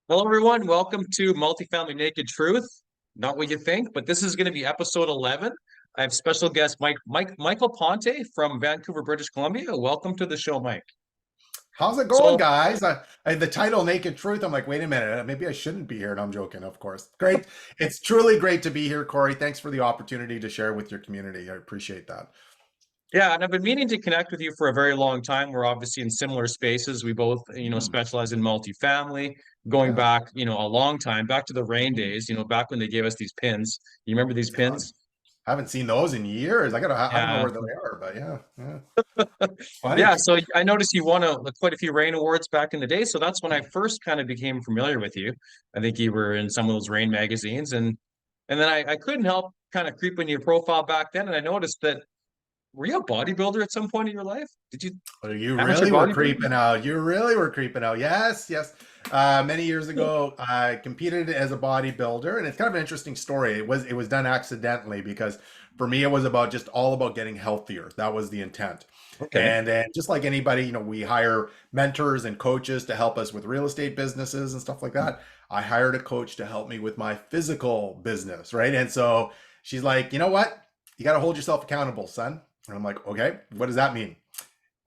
Hello, everyone. Welcome to Multifamily Naked Truth. Not what you think, but this is going to be episode 11. I have special guest Michael Ponte from Vancouver, British Columbia. Welcome to the show, Mike. How's it going, So, guys? The title "Naked Truth." I'm like, wait a minute, maybe I shouldn't be here. And I'm joking, of course. Great, it's truly great to be here, Cory. Thanks for the opportunity to share with your community. I appreciate that. yeah, and I've been meaning to connect with you for a very long time. We're obviously in similar spaces. We both, Hmm. specialize in multifamily, going Yeah, back, a long time, back to the rain days, back when they gave us these pins. You remember these God, pins? I haven't seen those in years. I don't know Yeah. where they are, but yeah, yeah, funny. Yeah, so I noticed you won quite a few rain awards back in the day. So that's when I first kind of became familiar with you. I think you were in some of those rain magazines, and then I couldn't help kind of creep in your profile back then, and I noticed that were you a bodybuilder at some point in your life? Did you Oh, you amateur really were bodybuilding? creeping out. You really were creeping out. Yes, yes. Many years ago, I competed as a bodybuilder, and it's kind of an interesting story. It was done accidentally because for me, it was about just all about getting healthier. That was the intent. Okay. And then just like anybody, we hire mentors and coaches to help us with real estate businesses and stuff like that. I hired a coach to help me with my physical business, right? And so she's like, you know what? You got to hold yourself accountable, son. And I'm like, okay, what does that mean?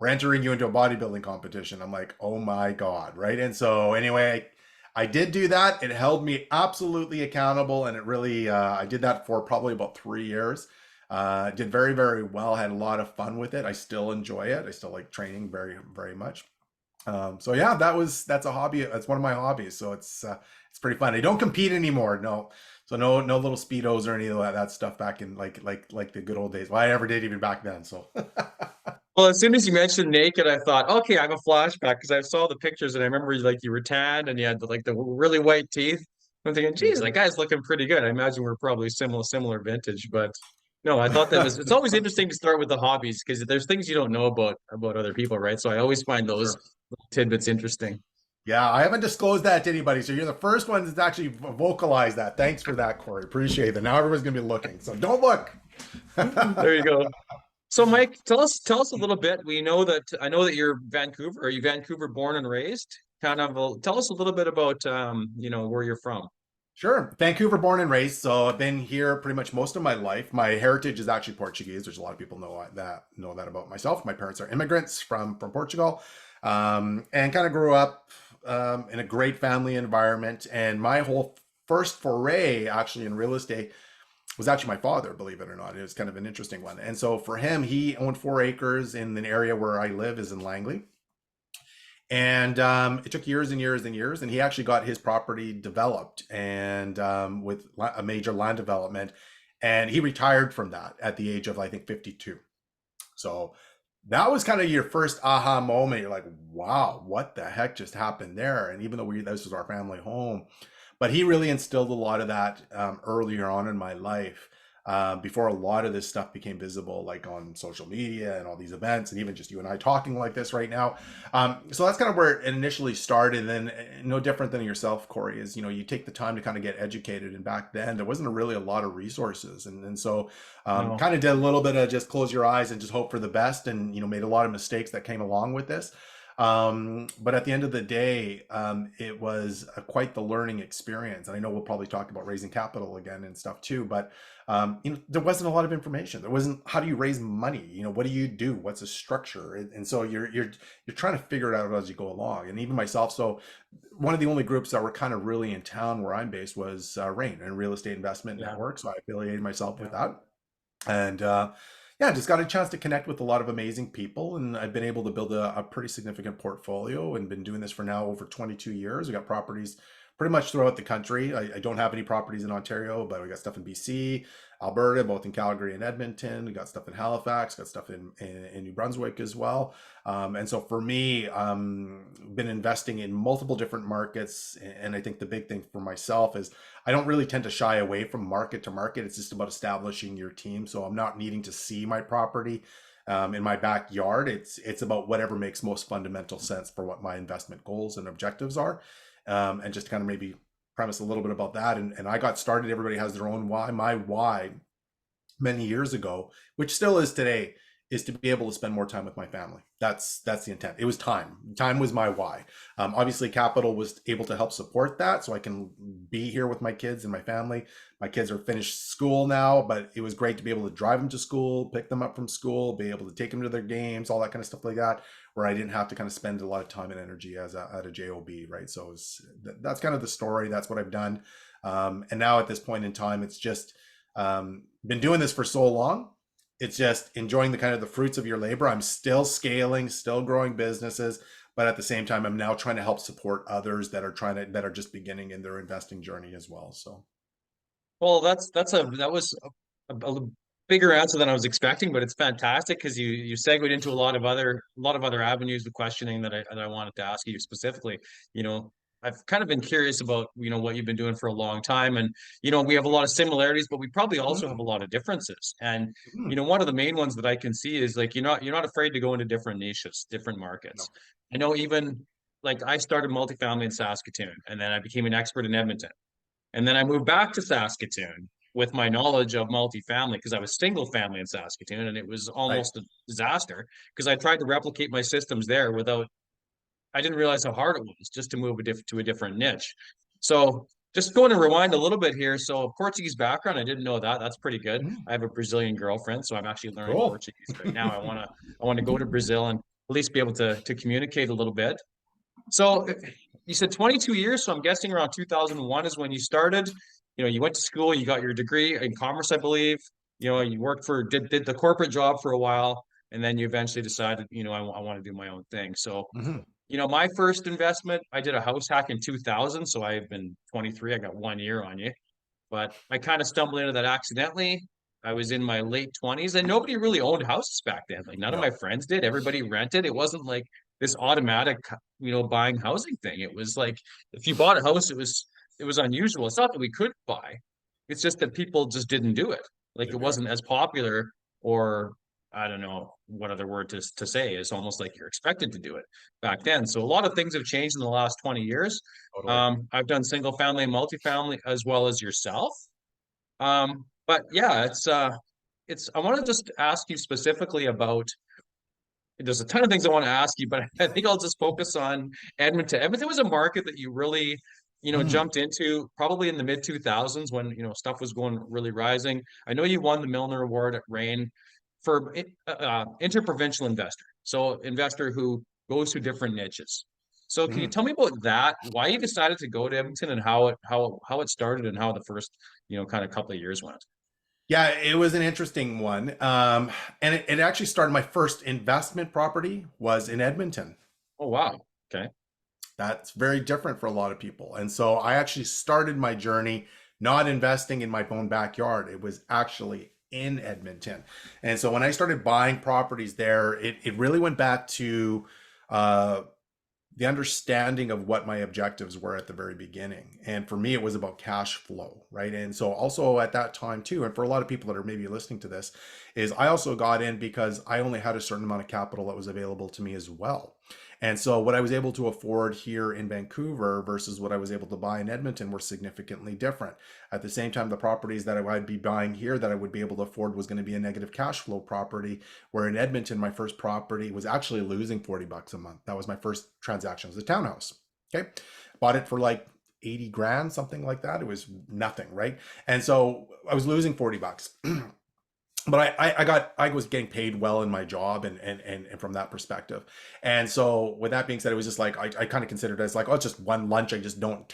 We're entering you into a bodybuilding competition. I'm like, oh my God, right? And so anyway, I did do that. It held me absolutely accountable, and it really, I did that for probably about 3 years. Did very, very well. Had a lot of fun with it. I still enjoy it. I still like training very, very much. So yeah, that's a hobby. That's one of my hobbies. So it's pretty fun. I don't compete anymore. No, so no little speedos or any of that stuff back in like the good old days. Well, I never did even back then. So. Well, as soon as you mentioned naked, I thought, okay, I have a flashback because I saw the pictures and I remember like you were tanned and you had the really white teeth. I'm thinking, geez, that Mhm. guy's looking pretty good. I imagine we're probably similar vintage, but no, I thought that was it's always interesting to start with the hobbies because there's things you don't know about other people, right? So I always find those Sure. little tidbits interesting. Yeah, I haven't disclosed that to anybody, so you're the first one that's actually vocalized that. Thanks for that, Cory. Appreciate that. Now everyone's gonna be looking, so don't look. There you go. So Mike, tell us a little bit. We know that I know that you're Vancouver. Are you Vancouver born and raised? Kind of tell us a little bit about where you're from. Sure. Vancouver born and raised, so I've been here pretty much most of my life. My heritage is actually Portuguese. There's a lot of people know that about myself. My parents are immigrants from Portugal, and kind of grew up in a great family environment. And my whole first foray actually in real estate was actually my father, believe it or not. It was kind of an interesting one. And so for him, he owned 4 acres in an area where I live is in Langley. And it took years and years and years, and he actually got his property developed and with a major land development, and he retired from that at the age of I think 52. So that was kind of your first aha moment. You're like, wow, what the heck just happened there? And even though this was our family home, but he really instilled a lot of that earlier on in my life, before a lot of this stuff became visible, like on social media and all these events, and even just you and I talking like this right now. So that's kind of where it initially started. And then no different than yourself, Cory, is you take the time to kind of get educated. And back then, there wasn't really a lot of resources, and so No. kind of did a little bit of just close your eyes and just hope for the best, and made a lot of mistakes that came along with this. But at the end of the day, it was quite the learning experience. And I know we'll probably talk about raising capital again and stuff too, but there wasn't a lot of information. There wasn't how do you raise money? What do you do? What's a structure? And so you're trying to figure it out as you go along. And even myself, so one of the only groups that were kind of really in town where I'm based was RAIN and Real Estate Investment Yeah. Network. So I affiliated myself with Yeah. that. And yeah, just got a chance to connect with a lot of amazing people, and I've been able to build a pretty significant portfolio, and been doing this for now over 22 years. We got properties pretty much throughout the country. I don't have any properties in Ontario, but we got stuff in BC, Alberta, both in Calgary and Edmonton. We got stuff in Halifax, got stuff in New Brunswick as well. And so for me, been investing in multiple different markets, and I think the big thing for myself is I don't really tend to shy away from market to market. It's just about establishing your team. So I'm not needing to see my property in my backyard. It's about whatever makes most fundamental sense for what my investment goals and objectives are. And just kind of maybe premise a little bit about that. And I got started. Everybody has their own why. My why many years ago, which still is today, is to be able to spend more time with my family. That's the intent. It was time. Time was my why. Obviously, capital was able to help support that, so I can be here with my kids and my family. My kids are finished school now, but it was great to be able to drive them to school, pick them up from school, be able to take them to their games, all that kind of stuff like that, where I didn't have to kind of spend a lot of time and energy as at a job, right? So that's kind of the story. That's what I've done. And now at this point in time, it's just been doing this for so long. It's just enjoying the kind of the fruits of your labor. I'm still scaling, still growing businesses, but at the same time, I'm now trying to help support others that are just beginning in their investing journey as well. So, Well, that was a bigger answer than I was expecting, but it's fantastic because you segued into a lot of other avenues of questioning that I wanted to ask you specifically. You know, I've kind of been curious about, you know, what you've been doing for a long time, and you know, we have a lot of similarities, but we probably also have mm, a lot of differences. And you mm, know, one of the main ones that I can see is like you're not afraid to go into different niches, different no. markets. I know even like I started multifamily in Saskatoon, and then I became an expert in Edmonton. And then I moved back to Saskatoon with my knowledge of multifamily because I was single family in Saskatoon and it was Right. almost a disaster because I tried to replicate my systems there without, I didn't realize how hard it was just to move to a different niche. So just going to rewind a little bit here. So Portuguese background, I didn't know that. That's pretty good. Mm, I have a Brazilian girlfriend, so I'm actually learning cool. Portuguese right now. I want to go to Brazil and at least be able to communicate a little bit. So you said 22 years, so I'm guessing around 2001 is when you started. You know, you went to school, you got your degree in commerce, I believe. You know, you worked for did the corporate job for a while, and then you eventually decided, you know, I want to do my own thing. So, Mhm. you know, my first investment, I did a house hack in 2000, so I've been 23. I got 1 year on you, but I kind of stumbled into that accidentally. I was in my late 20s and nobody really owned houses back then. Like none of my No. friends did. Everybody rented. It wasn't like this automatic, you know, buying housing thing. It was like if you bought a house, it was unusual. It's not that we couldn't buy. It's just that people just didn't do it. Like it Didn't do it. wasn't as popular or I don't know what other word to say. It's almost like you're expected to do it back then. So a lot of things have changed in the last 20 years. Totally. I've done single family and multifamily as well as yourself. But yeah, it's I want to just ask you specifically about there's a ton of things I want to ask you, but I think I'll just focus on Edmonton. Edmonton was a market that you really, you know, Mm, jumped into probably in the mid 2000s when, you know, stuff was going really rising. I know you won the Milner Award at Rain for interprovincial investor. So investor who goes to different niches. So can you mhm. tell me about that? Why you decided to go to Edmonton and how it started and how the first, you know, kind of couple of years went? Yeah, it was an interesting one. And it actually started, my first investment property was in Edmonton. Oh wow. Okay. That's very different for a lot of people. And so I actually started my journey not investing in my own backyard. It was actually in Edmonton. And so when I started buying properties there, it really went back to uh, the understanding of what my objectives were at the very beginning. And for me, it was about cash flow, right? And so also at that time too, and for a lot of people that are maybe listening to this, is I also got in because I only had a certain amount of capital that was available to me as well. And so what I was able to afford here in Vancouver versus what I was able to buy in Edmonton were significantly different. At the same time, the properties that I'd be buying here that I would be able to afford was going to be a negative cash flow property, where in Edmonton, my first property was actually losing $40 a month. That was my first transaction. It was a townhouse. Okay. Bought it for like 80 grand, something like that. It was nothing, right? And so I was losing $40. But I was getting paid well in my job and from that perspective. And so with that being said, it was just like I kind of considered it as like, oh, it's just one lunch I just don't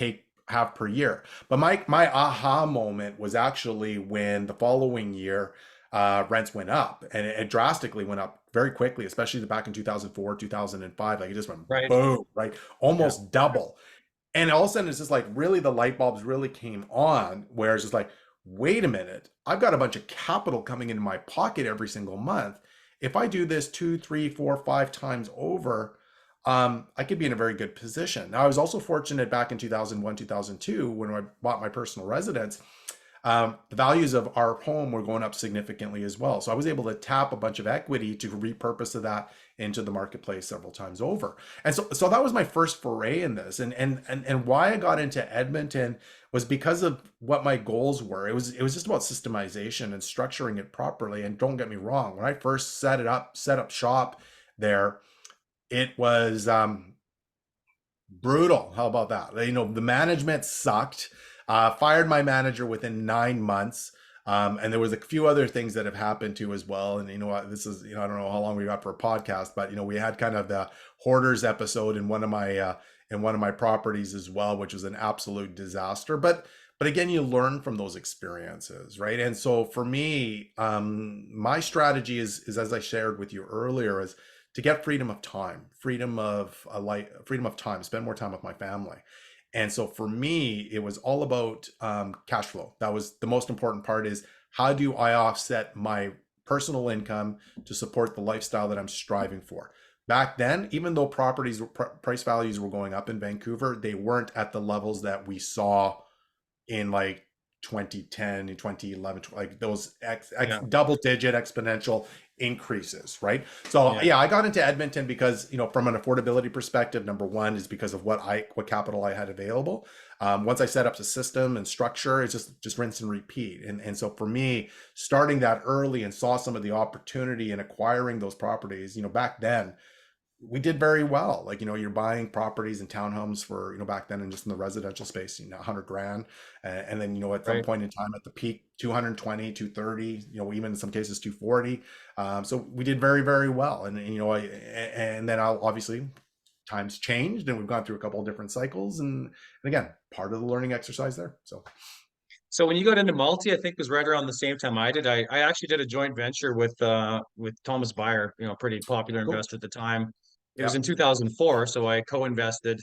have per year. But my aha moment was actually when the following year rents went up, and it drastically went up very quickly, especially back in 2004, 2005. Like it just went Right. boom, right? Yeah. Almost double. And all of a sudden, it's just like really the light bulbs really came on, where it's just like, wait a minute, I've got a bunch of capital coming into my pocket every single month. If I do this two, three, four, five times over, I could be in a very good position. Now, I was also fortunate back in 2001, 2002, when I bought my personal residence. the values of our home were going up significantly as well. So I was able to tap a bunch of equity to repurpose that into the marketplace several times over. And so that was my first foray in this. And why I got into Edmonton was because of what my goals were. It was just about systemization and structuring it properly. And don't get me wrong, when I first set up shop there, it was brutal. How about that? You know, the management sucked. Fired my manager within 9 months. And there was a few other things that have happened too as well. And you know what, this is, you know, I don't know how long we got for a podcast, but you know, we had kind of the hoarders episode in one of my properties as well, which was an absolute disaster. But again, you learn from those experiences, right? And so for me, my strategy is as I shared with you earlier, is to get freedom of time, freedom of time, spend more time with my family. And so for me, it was all about cash flow. That was the most important part, is how do I offset my personal income to support the lifestyle that I'm striving for? Back then, even though price values were going up in Vancouver, they weren't at the levels that we saw in like 2010 and 2011, like those Yeah. double digit exponential increases, right? So yeah, I got into Edmonton because, you know, from an affordability perspective, number one is because of what capital I had available. Once I set up the system and structure, it's just rinse and repeat. And so for me, starting that early and saw some of the opportunity in acquiring those properties, you know, back then we did very well. Like, you know, you're buying properties and townhomes for, you know, back then and just in the residential space, you know, 100 grand. And then, you know, at some point in time at the peak, 220, 230, you know, even in some cases 240. So we did very, very well. And you know, and then obviously times changed and we've gone through a couple of different cycles. And again, part of the learning exercise there. So when you got into multi, I think it was right around the same time I did. I actually did a joint venture with Thomas Byer, you know, a pretty popular Cool. investor at the time. It was Yeah. in 2004, so I co-invested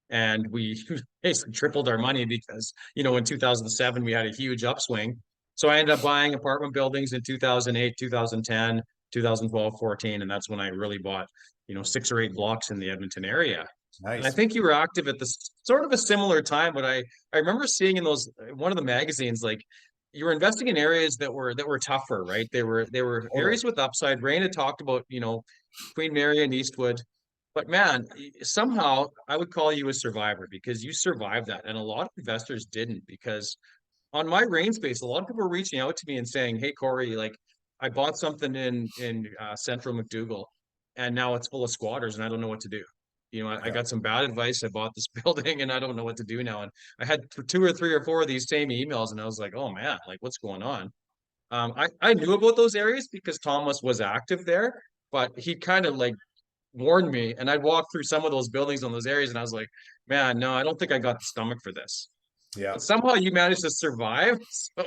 and we basically tripled our money because, you know, in 2007 we had a huge upswing. So I ended up buying apartment buildings in 2008, 2010, 2012, 14, and that's when I really bought, you know, 6 or 8 blocks in the Edmonton area. And I Nice. think you were active at this sort of a similar time, but I remember seeing in those one of the magazines, like you were investing in areas that were tougher, right? They were Totally. areas with upside. Rain had talked about, you know, Queen Mary and Eastwood. But man, somehow I would call you a survivor because you survived that. And a lot of investors didn't, because on my rain space, a lot of people were reaching out to me and saying, "Hey, Cory, like I bought something in Central McDougall, and now it's full of squatters, and I don't know what to do. You know, I Yeah. got some bad advice. I bought this building, and I don't know what to do now." And I had two or three or four of these same emails, and I was like, "Oh man, like what's going on?" I knew about those areas because Thomas was active there, but he kind of like warned me, and I'd walk through some of those buildings on those areas, and I was like, "Man, no, I don't think I got the stomach for this." Yeah. But somehow you managed to survive. So,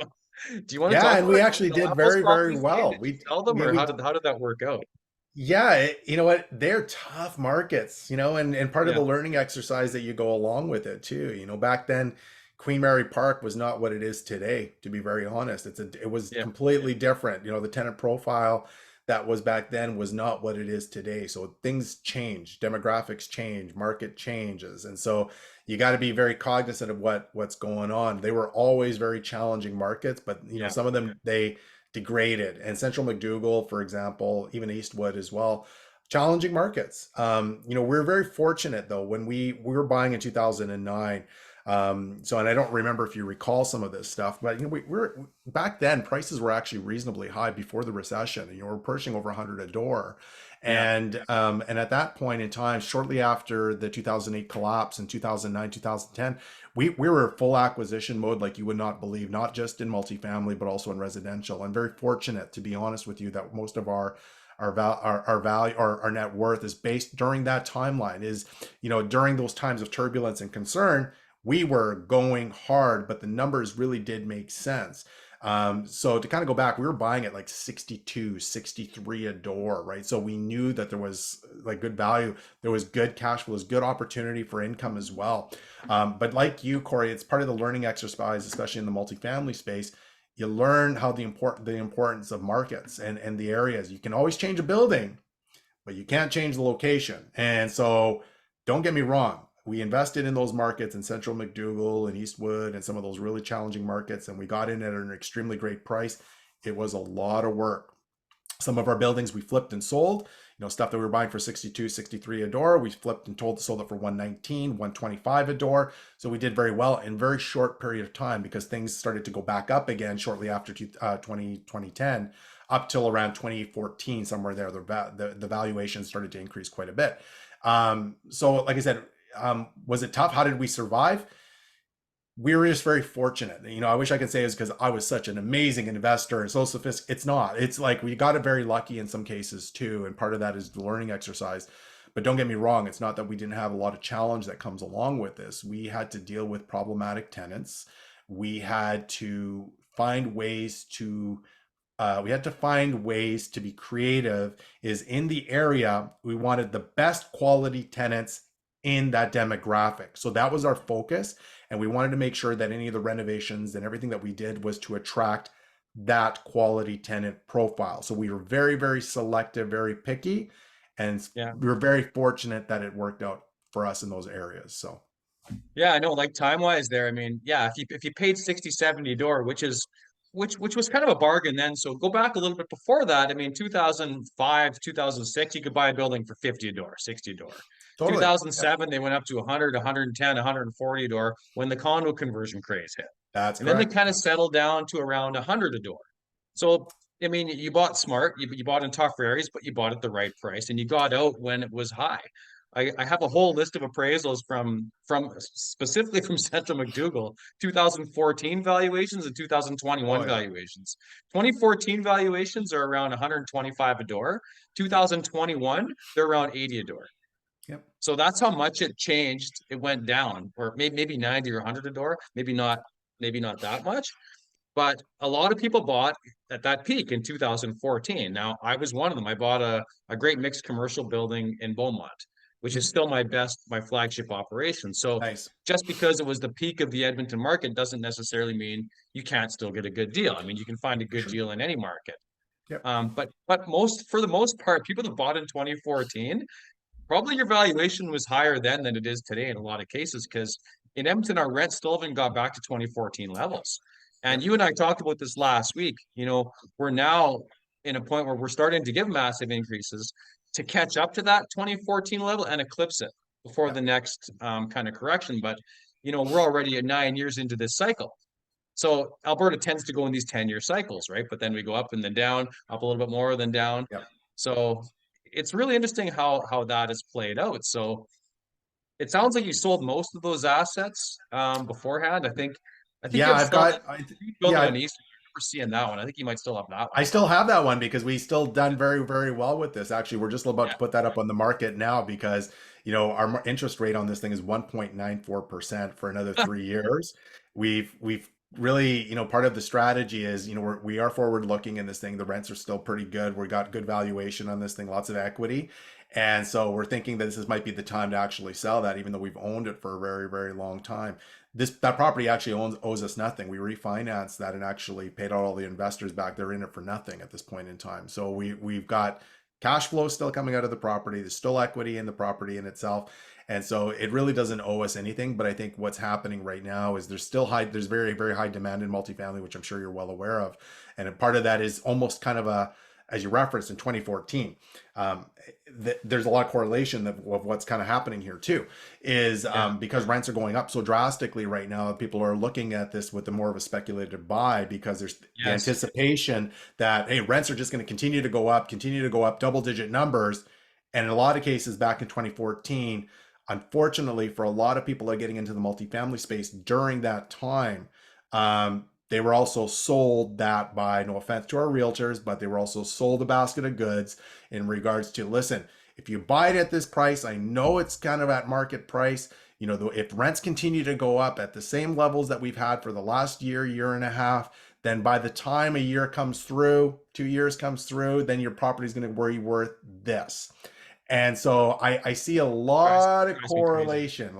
do you want to Yeah. talk And about we how actually you did left those very, very properties again? well. Did you sell them, or We how did that work out? Yeah, you know what? They're tough markets, you know, and part of the Yeah, learning exercise that you go along with it too. You know, back then, Queen Mary Park was not what it is today, to be very honest. It was yeah, completely different. You know, the tenant profile that was back then was not what it is today. So things change, demographics change, market changes. And so you got to be very cognizant of what's going on. They were always very challenging markets, but you know, yeah, some of yeah, them they degraded. And Central McDougall, for example, even Eastwood as well, challenging markets. You know, we're very fortunate though when we were buying in 2009. So, and I don't remember if you recall some of this stuff, but you know, we're back then prices were actually reasonably high before the recession. You know, we're pushing over 100 a door. yeah, And at that point in time, shortly after the 2008 collapse in 2009, 2010, we were full acquisition mode like you would not believe, not just in multifamily, but also in residential. I'm very fortunate, to be honest with you, that most of our value, our net worth is based during that timeline. Is, you know, during those times of turbulence and concern, we were going hard, but the numbers really did make sense. So to kind of go back, we were buying at like 62, 63 a door, right? So we knew that there was like good value, there was good cash flows, good opportunity for income as well. But like you, Cory, it's part of the learning exercise, especially in the multifamily space. You learn how the importance of markets and the areas. You can always change a building, but you can't change the location. And so don't get me wrong. we invested in those markets in Central McDougall and Eastwood and some of those really challenging markets, and we got in at an extremely great price. It was a lot of work. Some of our buildings we flipped and sold, stuff that we were buying for 62, 63 a door. We flipped and sold it for 119, 125 a door. So we did very well in a very short period of time because things started to go back up again shortly after 2010 up till around 2014, somewhere there. The valuation started to increase quite a bit. So like I said, was it tough? How did we survive? We were just very fortunate. I wish I could say it was because I was such an amazing investor and so sophisticated. It's not. It's like we got it very lucky in some cases too. And part of that is the learning exercise. But don't get me wrong. It's not that we didn't have a lot of challenge that comes along with this. We had to deal with problematic tenants. We had to find ways to be creative. Is in the area, we wanted the best quality tenants in that demographic. So that was our focus. And we wanted to make sure that any of the renovations and everything that we did was to attract that quality tenant profile. So we were very, very selective, very picky. And we were very fortunate that it worked out for us in those areas. So yeah, I know, like time wise there. I mean, yeah, if you paid 60, 70 a door, which was kind of a bargain then. So go back a little bit before that. I mean, 2005, 2006, you could buy a building for 50 a door, 60 a door. totally. 2007, they went up to 100, 110, 140 a door when the condo conversion craze hit. That's and correct. Then they kind of settled down to around 100 a door. So, I mean, you bought smart, you bought in tougher areas, but you bought at the right price and you got out when it was high. I have a whole list of appraisals from specifically from Central McDougall, 2014 valuations and 2021 valuations. 2014 valuations are around 125 a door. 2021, they're around 80 a door. Yep. So that's how much it changed. It went down, or maybe 90 or 100 a door, maybe not that much. But a lot of people bought at that peak in 2014. Now, I was one of them. I bought a great mixed commercial building in Beaumont, which is still my flagship operation. So nice. Just because it was the peak of the Edmonton market doesn't necessarily mean you can't still get a good deal. I mean, you can find a good deal in any market. Yep. But for the most part, people that bought in 2014, probably your valuation was higher then than it is today in a lot of cases, because in Edmonton, our rent still haven't got back to 2014 levels. And you and I talked about this last week. We're now in a point where we're starting to give massive increases to catch up to that 2014 level and eclipse it before the next kind of correction. But, we're already at 9 years into this cycle. So Alberta tends to go in these 10-year cycles, right? But then we go up and then down, up a little bit more, then down. Yep. So it's really interesting how that is played out. So it sounds like you sold most of those assets beforehand. I think I've got building on East. We're seeing that one. I think you might still have that one. I still have that one because we still done very, very well with this. Actually, we're just about to put that up on the market now because, our interest rate on this thing is 1.94% for another 3 years. We've really, part of the strategy is, we are forward looking in this thing. The rents are still pretty good. We got good valuation on this thing, lots of equity. And so we're thinking that this might be the time to actually sell that, even though we've owned it for a very, very long time. That property actually owes us nothing. We refinanced that and actually paid out all the investors back. They're in it for nothing at this point in time. So we've got cash flow still coming out of the property. There's still equity in the property in itself. And so it really doesn't owe us anything. But I think what's happening right now is there's very, very high demand in multifamily, which I'm sure you're well aware of. And a part of that is almost kind of as you referenced in 2014, there's a lot of correlation of what's kind of happening here too, is because rents are going up so drastically right now, people are looking at this with more of a speculative buy because there's the anticipation that, hey, rents are just going to continue to go up, double-digit numbers. And in a lot of cases back in 2014, unfortunately, for a lot of people that are getting into the multifamily space during that time, they were also sold that by, no offense to our realtors, but they were also sold a basket of goods in regards to, listen, if you buy it at this price, I know it's kind of at market price. If rents continue to go up at the same levels that we've had for the last year and a half, then by the time a year comes through, 2 years comes through, then your property is going to be worth this. And so I see a lot of correlation.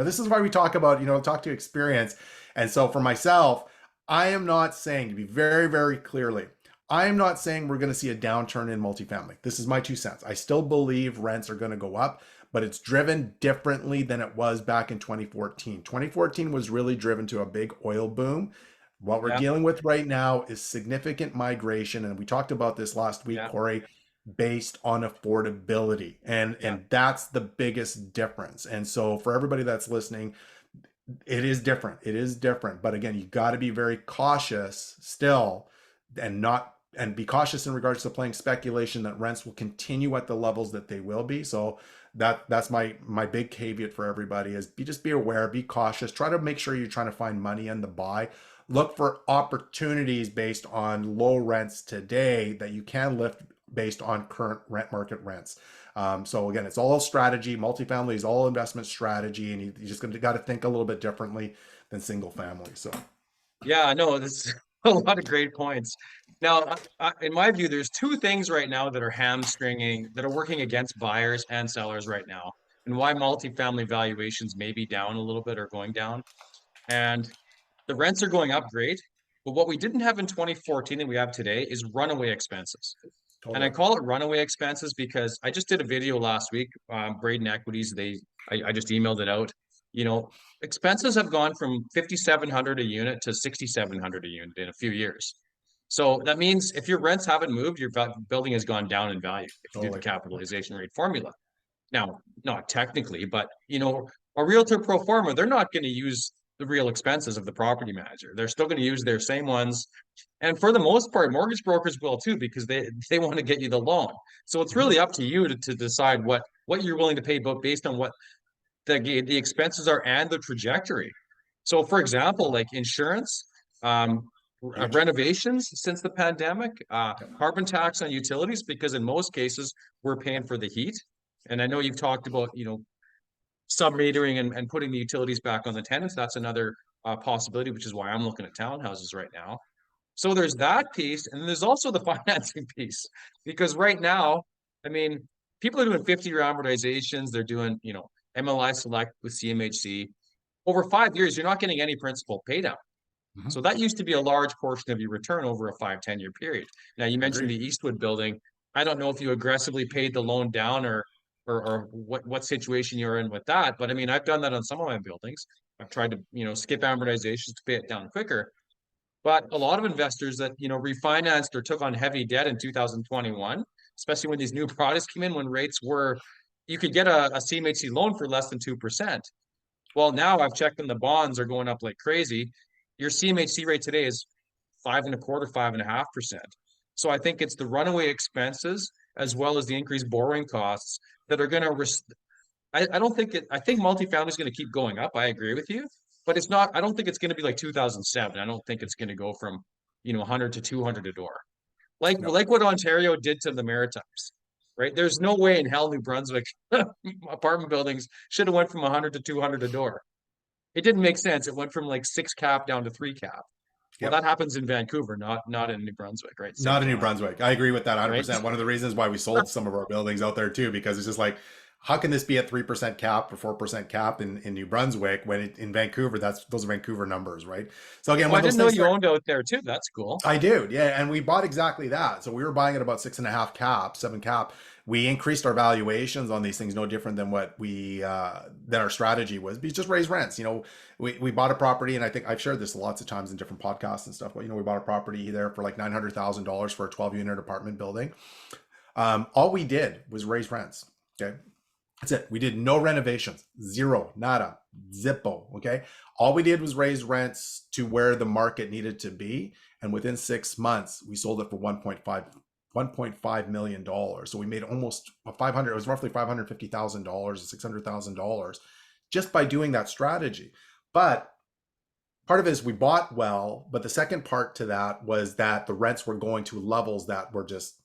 This is why we talk about, talk to experience. And so for myself, I am not saying, to be very, very clearly, I am not saying we're going to see a downturn in multifamily. This is my 2 cents. I still believe rents are going to go up, but it's driven differently than it was back in 2014. 2014 was really driven to a big oil boom. What we're Yeah, dealing with right now is significant migration, and we talked about this last week, yeah, Cory, based on affordability, and yeah, that's the biggest difference. And so for everybody that's listening, it is different. It is different. But again, you got to be very cautious still, and not and be cautious in regards to playing speculation that rents will continue at the levels that they will be. So that's my big caveat for everybody is be aware, be cautious, try to make sure you're trying to find money in the buy. Look for opportunities based on low rents today that you can lift based on current market rents. So again, it's all strategy. Multifamily is all investment strategy, and you just got to think a little bit differently than single family. So yeah. No, this is a lot of great points. Now, in my view, there's two things right now that are hamstringing, that are working against buyers and sellers right now, and why multifamily valuations may be down a little bit or going down. And the rents are going up great, but what we didn't have in 2014 and we have today is runaway expenses. And I totally. call it runaway expenses because I just did a video last week. Braden Equities, I just emailed it out. You know, expenses have gone from 5,700 a unit to 6,700 a unit in a few years. So that means if your rents haven't moved, your building has gone down in value if you do the Totally. capitalization rate formula. Now, not technically, but a realtor pro forma, they're not going to use the real expenses of the property manager. They're still going to use their same ones. And for the most part, mortgage brokers will too, because they want to get you the loan. So it's Mhm. really up to you to decide what you're willing to pay, but based on what the expenses are and the trajectory. So for example, like insurance, Huge. renovations since the pandemic, Yep. carbon tax on utilities, because in most cases we're paying for the heat. And I know you've talked about, sub-metering and putting the utilities back on the tenants. That's another possibility, which is why I'm looking at townhouses right now. So there's that piece, and there's also the financing piece, because right now, I mean, people are doing 50-year amortizations. They're doing, MLI Select with CMHC. Over 5 years, you're not getting any principal pay down. Mhm. So that used to be a large portion of your return over a 5-10 year period. Now you mentioned Agreed. the Eastwood building. I don't know if you aggressively paid the loan down or what situation you're in with that. But I mean, I've done that on some of my buildings. I've tried to, skip amortizations to pay it down quicker. But a lot of investors that, refinanced or took on heavy debt in 2021, especially when these new products came in, when rates were, you could get a CMHC loan for less than 2%. Well, now I've checked and the bonds are going up like crazy. Your CMHC rate today is 5.25, 5.5%. So I think it's the runaway expenses as well as the increased borrowing costs that are going to. I don't think it. I think multifamily is going to keep going up. I agree with you, but it's not. I don't think it's going to be like 2007. I don't think it's going to go from 100 to 200 a door, like No. like what Ontario did to the Maritimes. Right? There's no way in hell New Brunswick apartment buildings should have went from 100 to 200 a door. It didn't make sense. It went from like 6 cap down to 3 cap. Well, that Yep. happens in Vancouver, not in New Brunswick, right? Same Not in New thing, Brunswick. I agree with that right? 100%. One of the reasons why we sold some of our buildings out there too, because it's just like, how can this be at 3% cap or 4% cap in New Brunswick when in Vancouver, those are Vancouver numbers, right? So again, Well, I when those didn't know things you start, owned out there too. That's cool. I do, yeah, and we bought exactly that. So we were buying at about 6.5 cap, 7 cap. We increased our valuations on these things, no different than what than our strategy was. We just raised rents. We bought a property, and I think I've shared this lots of times in different podcasts and stuff. But we bought a property there for like $900,000 for a 12-unit apartment building. All we did was raise rents. Okay. That's it. We did no renovations, zero, nada, zippo. Okay. All we did was raise rents to where the market needed to be. And within 6 months, we sold it for $1.5 million. So we made almost 500, it was roughly $550,000, $600,000 just by doing that strategy. But part of it is we bought well, but the second part to that was that the rents were going to levels that were just,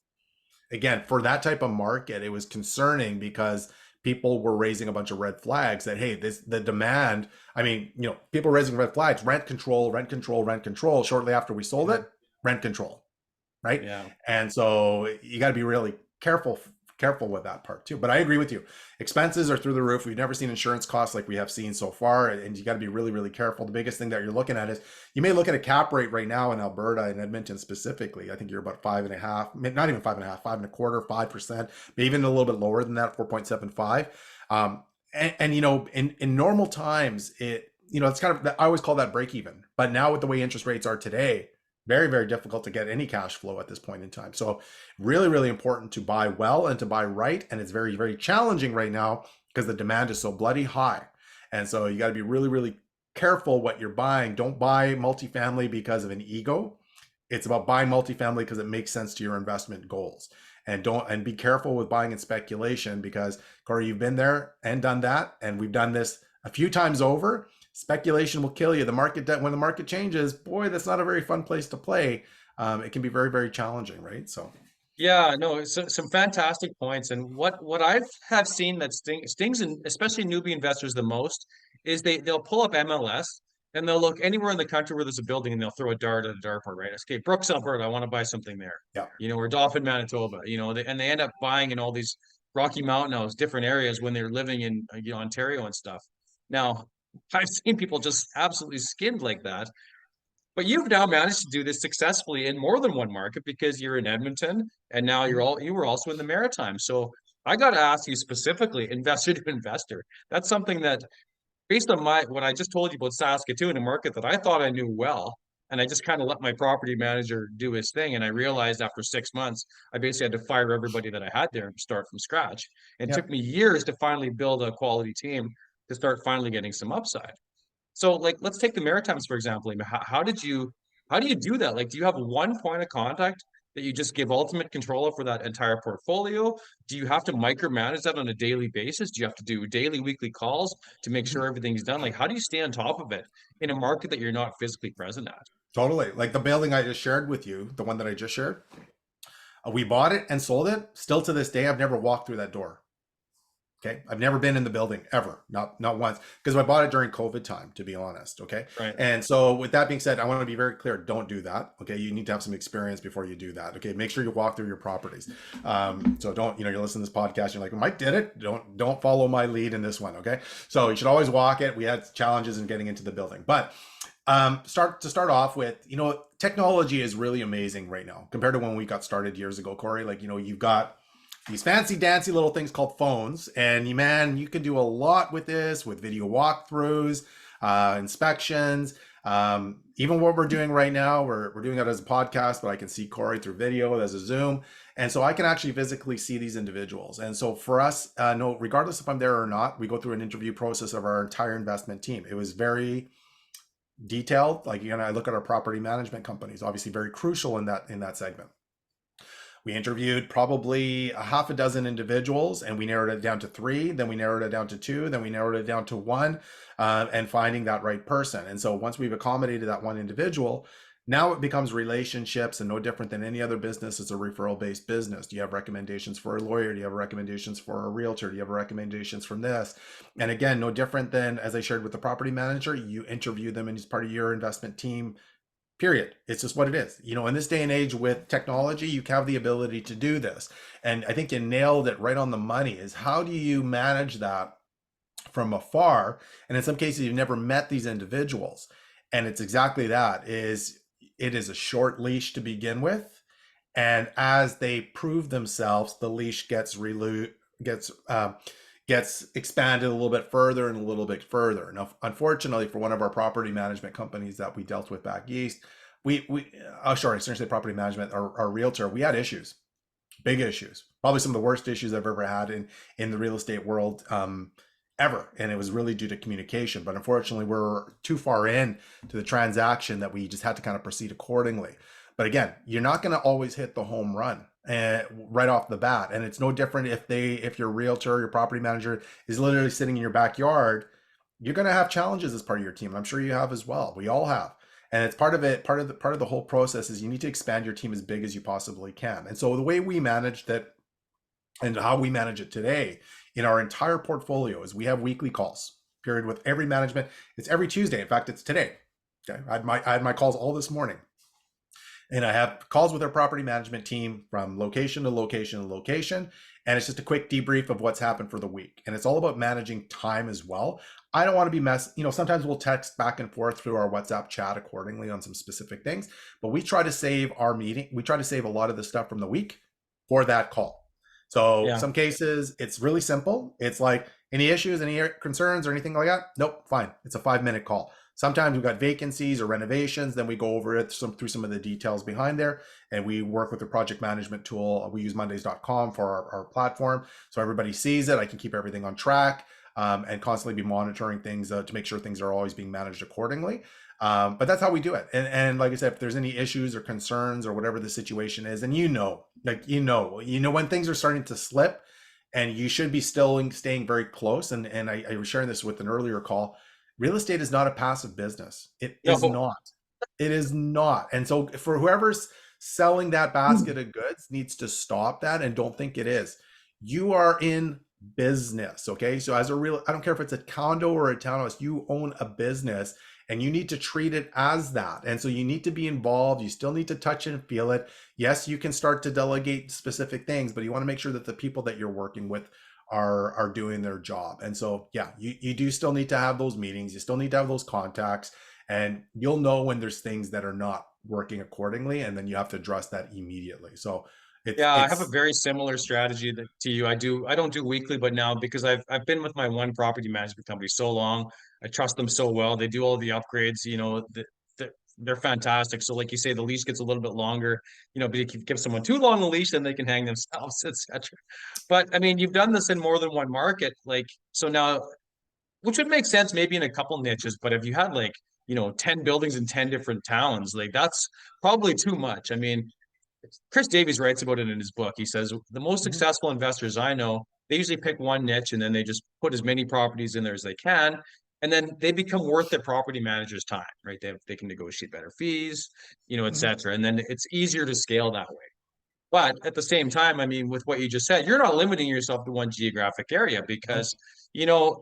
again, for that type of market, it was concerning because people were raising a bunch of red flags that, hey, the demand, I mean, people raising red flags, rent control, rent control, rent control. Shortly after we sold it, rent control, right? Yeah. And so you got to be really careful with that part too. But I agree with you. Expenses are through the roof. We've never seen insurance costs like we have seen so far, and you got to be really, really careful. The biggest thing that you're looking at is you may look at a cap rate right now in Alberta and Edmonton specifically. I think you're about 5.5, not even 5.5, 5.25, 5%, maybe even a little bit lower than that, 4.75. And in normal times, it's kind of, I always call that break even. But now with the way interest rates are today, very, very difficult to get any cash flow at this point in time. So really, really important to buy well and to buy right. And it's very, very challenging right now because the demand is so bloody high. And so you got to be really, really careful what you're buying. Don't buy multifamily because of an ego. It's about buying multifamily because it makes sense to your investment goals. And be careful with buying in speculation, because Cory, you've been there and done that, and we've done this a few times over. Speculation will kill you. When the market changes, boy, that's not a very fun place to play. It can be very, very challenging, right? So Yeah, no, some fantastic points. And what I've have seen that stings, and especially newbie investors the most, is they'll pull up MLS and they'll look anywhere in the country where there's a building and they'll throw a dart at a dartboard, right? Okay, Brooks, Alberta, I want to buy something there. yeah, Or Dauphin, Manitoba. And they end up buying in all these Rocky Mountain different areas when they're living in Ontario and stuff. Now, I've seen people just absolutely skinned like that. But you've now managed to do this successfully in more than one market because you're in Edmonton and now you were also in the Maritimes. So I got to ask you specifically, investor to investor. That's something that, based on what I just told you about Saskatoon, a market that I thought I knew well, and I just kind of let my property manager do his thing. And I realized after 6 months, I basically had to fire everybody that I had there and start from scratch. It yeah. took me years to finally build a quality team to start finally getting some upside. So, like, let's take the Maritimes for example. I mean, how do you do that? Like, do you have one point of contact that you just give ultimate control of for that entire portfolio? Do you have to micromanage that on a daily basis? Do you have to do daily, weekly calls to make Mhm. sure everything's done? Like, how do you stay on top of it in a market that you're not physically present at? Totally. Like the building I just shared with you, the one that I just shared, we bought it and sold it. Still to this day, I've never walked through that door. Okay. I've never been in the building ever. Not once. Because I bought it during COVID time, to be honest. Okay. Right. And so with that being said, I want to be very clear. Don't do that. Okay. You need to have some experience before you do that. Okay. Make sure you walk through your properties. So don't, you're listening to this podcast, you're like, Mike did it. Don't follow my lead in this one. Okay. So you should always walk it. We had challenges in getting into the building, but start off with, technology is really amazing right now compared to when we got started years ago, Cory. Like, you've got these fancy dancy little things called phones, and you can do a lot with this, with video walkthroughs, inspections, even what we're doing right now. We're doing it as a podcast, but I can see Cory through video as a Zoom, and so I can actually physically see these individuals. And so for us, no, regardless if I'm there or not, we go through an interview process of our entire investment team. It was very detailed. Like, I look at our property management companies, obviously very crucial in that segment. We interviewed probably a half a dozen individuals, and we narrowed it down to 3. Then we narrowed it down to 2. Then we narrowed it down to 1, and finding that right person. And so once we've accommodated that one individual, now it becomes relationships, and no different than any other business. It's a referral-based business. Do you have recommendations for a lawyer? Do you have recommendations for a realtor? Do you have recommendations from this? And again, no different than, as I shared with the property manager, you interview them and he's part of your investment team. Period. It's just what it is. In this day and age with technology, you have the ability to do this. And I think you nailed it right on the money, is how do you manage that from afar? And in some cases, you've never met these individuals. And it's exactly that. It is a short leash to begin with. And as they prove themselves, the leash gets expanded a little bit further and a little bit further. Now, unfortunately, for one of our property management companies that we dealt with back east, essentially property management, our realtor, we had issues, big issues, probably some of the worst issues I've ever had in the real estate world ever. And it was really due to communication. But unfortunately, we're too far in to the transaction that we just had to kind of proceed accordingly. But again, you're not going to always hit the home run right off the bat. And it's no different if your realtor, your property manager is literally sitting in your backyard. You're going to have challenges as part of your team. I'm sure you have as well. We all have. And it's part of the whole process is you need to expand your team as big as you possibly can. And so the way we managed it and how we manage it today in our entire portfolio is we have weekly calls, period, with every management. It's every Tuesday. In fact, it's today. Okay. I had my calls all this morning. And I have calls with our property management team from location to location to location. And it's just a quick debrief of what's happened for the week. And it's all about managing time as well. I don't want to be sometimes we'll text back and forth through our WhatsApp chat accordingly on some specific things, but we try to save our meeting. We try to save a lot of the stuff from the week for that call. So Yeah. some cases it's really simple. It's like, Any issues, any concerns or anything like that? Nope, fine. It's a 5-minute call. Sometimes we've got vacancies or renovations, then we go over it through some of the details behind there, and we work with the project management tool. We use mondays.com for our platform, so everybody sees it. I can keep everything on track, and constantly be monitoring things to make sure things are always being managed accordingly. But that's how we do it. And like I said, if there's any issues or concerns or whatever the situation is, and when things are starting to slip, and you should be still staying very close. And I was sharing this with an earlier call. Real estate is not a passive business. It is No. not. It is not. And so for whoever's selling that basket of goods needs to stop that and don't think it is. You are in business. Okay. So I don't care if it's a condo or a townhouse, you own a business and you need to treat it as that. And so you need to be involved. You still need to touch and feel it. Yes, you can start to delegate specific things, but you want to make sure that the people that you're working with are doing their job. And so, yeah, you do still need to have those meetings. You still need to have those contacts, and you'll know when there's things that are not working accordingly, and then you have to address that immediately. So Yeah, I have a it's very similar strategy to you. I don't do weekly, but now because I've been with my one property management company so long, I trust them so well. They do all the upgrades, they're fantastic. So like you say, the leash gets a little bit longer, but if you give someone too long a leash, then they can hang themselves, etc. But I mean, you've done this in more than one market, like so now, which would make sense maybe in a couple niches, but if you had like, 10 buildings in 10 different towns, like that's probably too much. I mean, Chris Davies writes about it in his book. He says the most Mhm. successful investors I know, they usually pick one niche and then they just put as many properties in there as they can. And then they become worth their property manager's time, right? They can negotiate better fees, et Mhm. cetera. And then it's easier to scale that way. But at the same time, I mean, with what you just said, you're not limiting yourself to one geographic area No. because,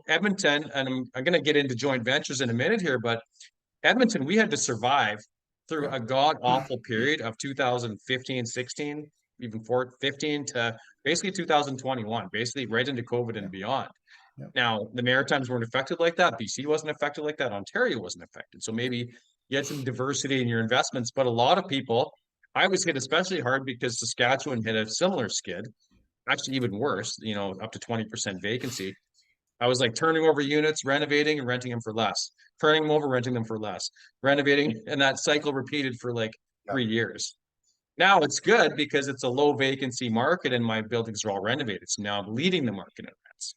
Edmonton, and I'm going to get into joint ventures in a minute here, but Edmonton, we had to survive through Yeah. a god awful period of 2015, 16, even 15 to basically 2021, basically right into COVID Yeah. and beyond. Yeah. Now, the Maritimes weren't affected like that. BC wasn't affected like that. Ontario wasn't affected. So maybe you had some diversity in your investments, but a lot of people, I was hit especially hard because Saskatchewan hit a similar skid, actually even worse, up to 20% vacancy. I was like turning over units, renovating and renting them for less, turning them over, renting them for less, renovating, and that cycle repeated for like Yeah. 3 years. Now it's good because it's a low vacancy market and my buildings are all renovated. So now I'm leading the market in rents.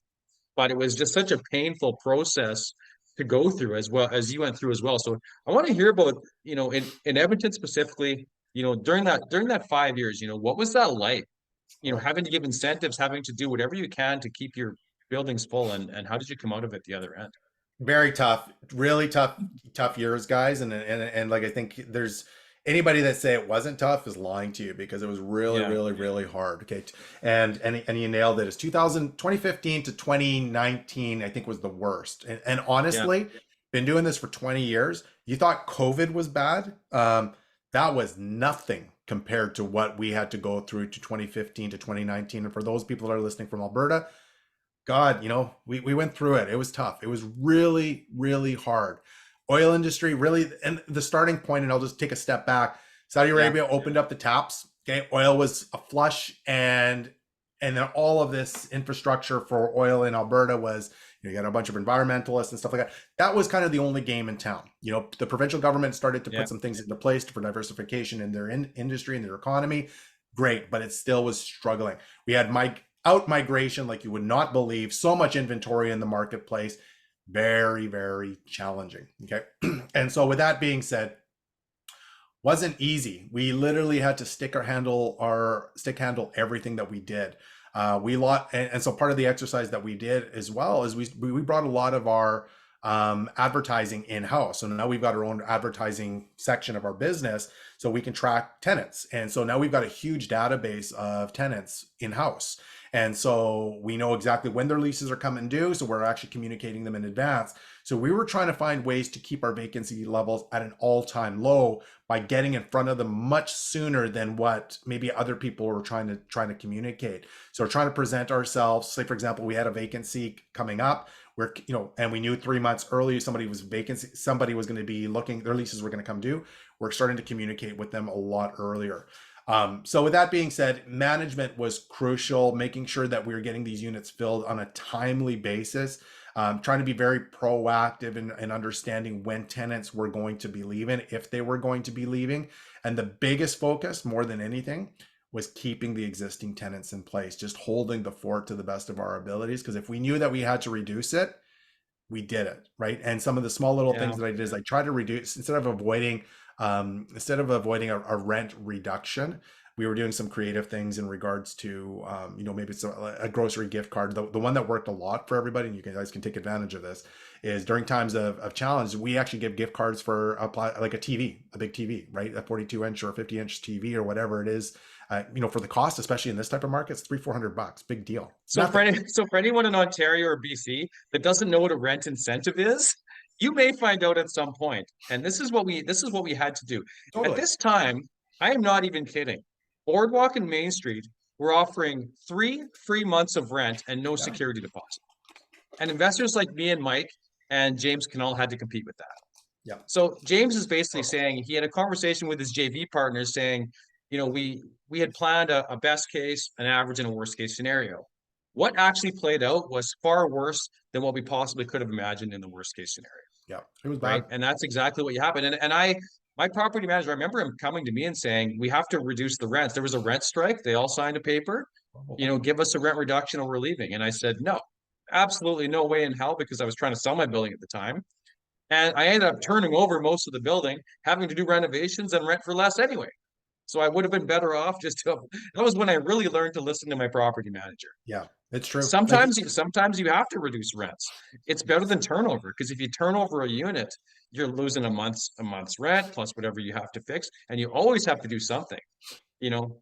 But it was just such a painful process to go through as well as you went through as well. So I want to hear about, in Edmonton specifically, during that 5 years, what was that like? Oh. Having to give incentives, having to do whatever you can to keep your buildings full, and how did you come out of it the other end? Very tough, really tough years, guys. And like I think there's anybody that say it wasn't tough is lying to you because it was really, Yeah, really, really hard. Okay. And you nailed it. It's 2015 to 2019, I think was the worst. And yeah, honestly, been doing this for 20 years. You thought COVID was bad. That was nothing compared to what we had to go through to 2015 to 2019. And for those people that are listening from Alberta, God, we went through it. It was tough. It was really, really hard. Oil industry, really, and the starting point, and I'll just take a step back. Saudi yeah, Arabia opened up the taps. Okay, oil was a flush, and then all of this infrastructure for oil in Alberta was, you got a bunch of environmentalists and stuff like that. That was kind of the only game in town. The provincial government started to yeah, put some things into place for diversification in their industry and their economy. Great, but it still was struggling. We had out migration like you would not believe, so much inventory in the marketplace, very, very challenging. Okay. And so with that being said, wasn't easy. We literally had to stick handle everything that we did. And so part of the exercise that we did as well is we brought a lot of our advertising in house. So now we've got our own advertising section of our business, so we can track tenants. And so now we've got a huge database of tenants in house. And so we know exactly when their leases are coming due. So we're actually communicating them in advance. So we were trying to find ways to keep our vacancy levels at an all-time low by getting in front of them much sooner than what maybe other people were trying to communicate. So we're trying to present ourselves. Say, for example, we had a vacancy coming up where, and we knew 3 months early somebody was going to be looking, their leases were going to come due. We're starting to communicate with them a lot earlier. So with that being said, management was crucial, making sure that we were getting these units filled on a timely basis, trying to be very proactive in understanding when tenants were going to be leaving, if they were going to be leaving. And the biggest focus, more than anything, was keeping the existing tenants in place, just holding the fort to the best of our abilities. Because if we knew that we had to reduce it, we did it, right? And some of the small little things that I did is I try to reduce, instead of avoiding a rent reduction, we were doing some creative things in regards to, maybe it's a grocery gift card. The one that worked a lot for everybody, and you guys can take advantage of this, is during times of challenge, we actually give gift cards for like a TV, a big TV, right? A 42-inch or a 50-inch TV or whatever it is. For the cost, especially in this type of market, it's $300-400, big deal. So for anyone in Ontario or BC that doesn't know what a rent incentive is, you may find out at some point. And this is what we had to do. Totally. At this time, I am not even kidding. Boardwalk and Main Street were offering 3 free months of rent and no security deposit. And investors like me and Mike and James Canal had to compete with that. Yeah. So James is basically saying he had a conversation with his JV partners saying, we had planned a best case, an average, and a worst case scenario. What actually played out was far worse than what we possibly could have imagined in the worst case scenario. Yeah, it was bad. Right. And that's exactly what happened. And my property manager, I remember him coming to me and saying, we have to reduce the rents. There was a rent strike. They all signed a paper, give us a rent reduction or we're leaving. And I said, no, absolutely no way in hell, because I was trying to sell my building at the time. And I ended up turning over most of the building, having to do renovations and rent for less anyway. So I would have been better off that was when I really learned to listen to my property manager. Yeah, it's true. Sometimes you have to reduce rents. It's better than turnover, because if you turn over a unit, you're losing a month's rent plus whatever you have to fix, and you always have to do something.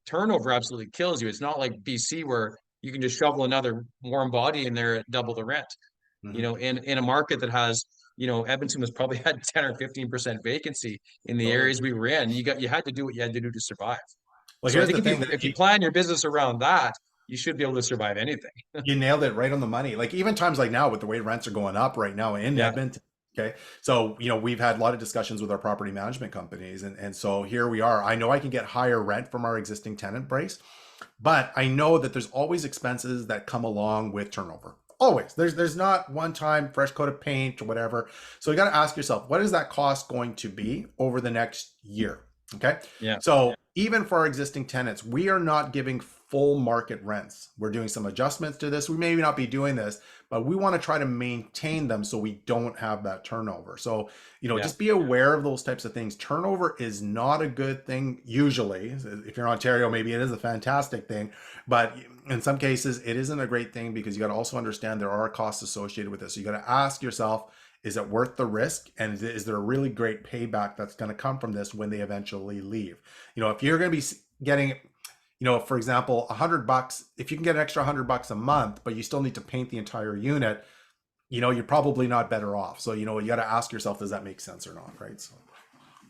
Turnover absolutely kills you. It's not like BC where you can just shovel another warm body in there at double the rent. In a market that has, Edmonton was probably had 10 or 15% vacancy in the areas we were in. You had to do what you had to do to survive. Well, so I here's think the thing, if you plan your business around that, you should be able to survive anything. you nailed it right on the money. Like even times like now with the way rents are going up right now in Edmonton. Okay. So, we've had a lot of discussions with our property management companies. And so here we are. I know I can get higher rent from our existing tenant base, but I know that there's always expenses that come along with turnover. Always. There's not one time fresh coat of paint or whatever. So you got to ask yourself, what is that cost going to be over the next year? Okay. Yeah. So even for our existing tenants, we are not giving full market rents. We're doing some adjustments to this. We may not be doing this, but we want to try to maintain them so we don't have that turnover. So, just be aware of those types of things. Turnover is not a good thing usually. If you're in Ontario, maybe it is a fantastic thing, but in some cases it isn't a great thing, because you got to also understand there are costs associated with this. So you got to ask yourself, is it worth the risk? And is there a really great payback that's going to come from this when they eventually leave? If you're going to be getting, for example, $100, if you can get an extra $100 a month, but you still need to paint the entire unit, you're probably not better off. So, you got to ask yourself, does that make sense or not? Right. So.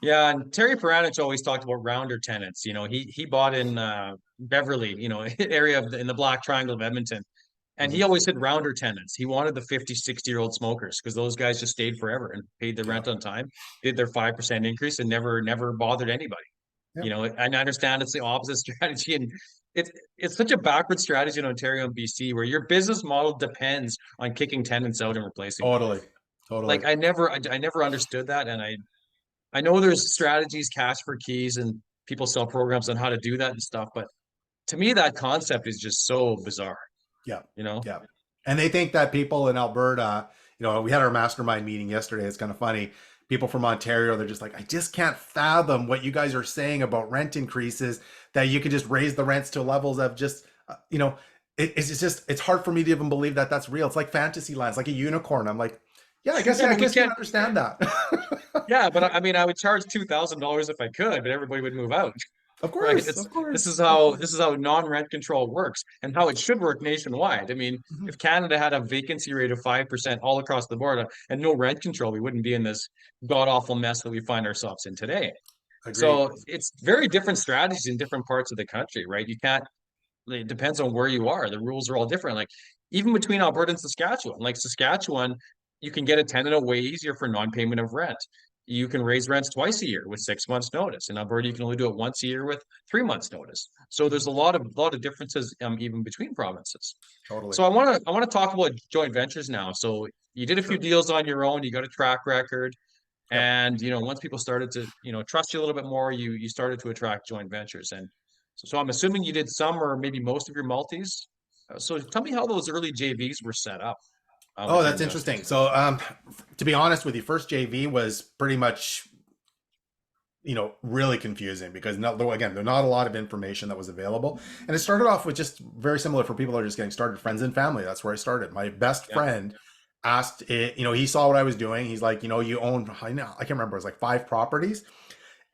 Yeah. And Terry Peranich always talked about rounder tenants. He bought in Beverly, area in the Black Triangle of Edmonton. And he always said rounder tenants. He wanted the 50, 60-year-old smokers, because those guys just stayed forever and paid their rent on time, did their 5% increase, and never bothered anybody. And I understand it's the opposite strategy, and it's such a backward strategy in Ontario and BC, where your business model depends on kicking tenants out and replacing them. Totally. Like I never understood that, and I know there's strategies, cash for keys, and people sell programs on how to do that and stuff, but to me that concept is just so bizarre. Yeah. Yeah. And they think that people in Alberta, we had our mastermind meeting yesterday. It's kind of funny. People from Ontario, they're just like, I just can't fathom what you guys are saying about rent increases, that you could just raise the rents to levels of just, it's hard for me to even believe that that's real. It's like fantasy land. It's like a unicorn. I'm like, I guess you can understand that. Yeah, but I would charge $2,000 if I could, but everybody would move out. Of course, right? of course. This is how non-rent control works, and how it should work nationwide. If Canada had a vacancy rate of 5% all across the board and no rent control, we wouldn't be in this god-awful mess that we find ourselves in today. Agreed. So it's very different strategies in different parts of the country, right? It depends on where you are. The rules are all different. Like even between Alberta and Saskatchewan, you can get a tenant way easier for non-payment of rent. you can raise rents twice a year with 6 months notice. In Alberta, you can only do it once a year with 3 months notice. So there's a lot of differences even between provinces. Totally. So I want to talk about joint ventures now. So you did a few Sure. deals on your own, you got a track record, Yep. and once people started to trust you a little bit more, you started to attract joint ventures. And so I'm assuming you did some or maybe most of your multis. So tell me how those early JVs were set up Oh, with your that's interesting. investors. So, to be honest with you, first JV was pretty much, really confusing because again, there's not a lot of information that was available. And it started off with just very similar for people that are just getting started, friends and family. That's where I started. My best Yeah, friend asked it, he saw what I was doing. He's like, you own, I can't remember, it was like 5 properties.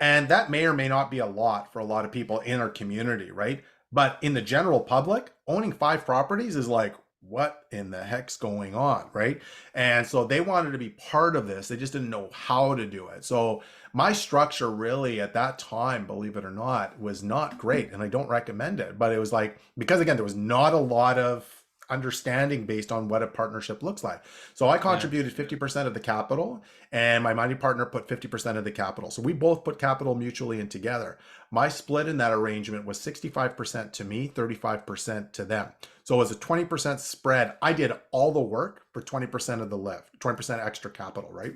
And that may or may not be a lot for a lot of people in our community, right? But in the general public, owning 5 properties is like, what in the heck's going on, right? And so they wanted to be part of this. They just didn't know how to do it. So my structure really at that time, believe it or not, was not great. And I don't recommend it. But it was like, because again, there was not a lot of understanding based on what a partnership looks like. So I yeah, contributed 50% of the capital and my money partner put 50% of the capital. So we both put capital mutually in together. My split in that arrangement was 65% to me, 35% to them. So it was a 20% spread. I did all the work for 20% of the lift, 20% extra capital, right?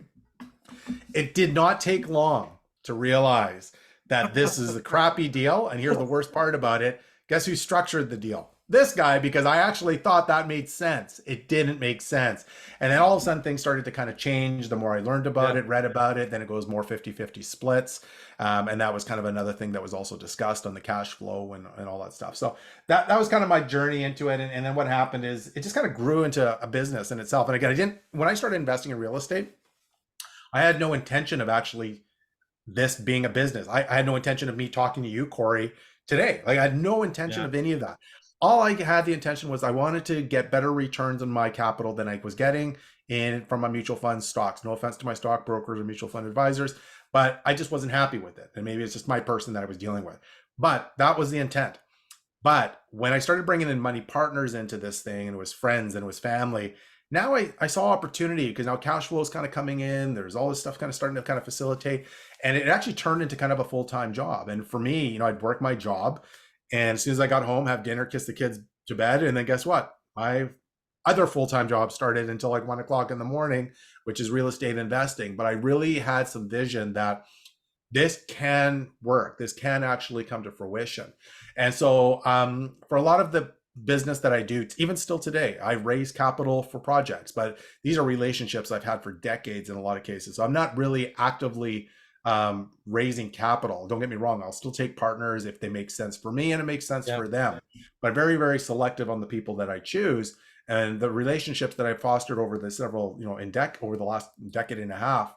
It did not take long to realize that this is a crappy deal. And here's the worst part about it. Guess who structured the deal? This guy, because I actually thought that made sense. It didn't make sense. And then all of a sudden things started to kind of change. The more I learned about yeah. it, read about it, then it goes more 50-50 splits. And that was kind of another thing that was also discussed on the cash flow and all that stuff. So that was kind of my journey into it. And then what happened is it just kind of grew into a business in itself. And again, when I started investing in real estate, I had no intention of actually this being a business. I had no intention of me talking to you, Cory, today. Like I had no intention Yeah. of any of that. All I had the intention was I wanted to get better returns on my capital than I was getting in from my mutual fund stocks. No offense to my stockbrokers or mutual fund advisors, but I just wasn't happy with it. And maybe it's just my person that I was dealing with. But that was the intent. But when I started bringing in money partners into this thing, and it was friends and it was family, now I saw opportunity because now cash flow is kind of coming in. There's all this stuff kind of starting to kind of facilitate. And it actually turned into kind of a full-time job. And for me, I'd work my job. And as soon as I got home, have dinner, kiss the kids to bed. And then guess what? My other full-time job started until like 1 o'clock in the morning, which is real estate investing. But I really had some vision that this can work. This can actually come to fruition. And so for a lot of the business that I do, even still today, I raise capital for projects, but these are relationships I've had for decades in a lot of cases. So I'm not really actively raising capital. Don't get me wrong. I'll still take partners if they make sense for me and it makes sense Yeah. for them, but very, very selective on the people that I choose. And the relationships that I've fostered over the several, over the last decade and a half,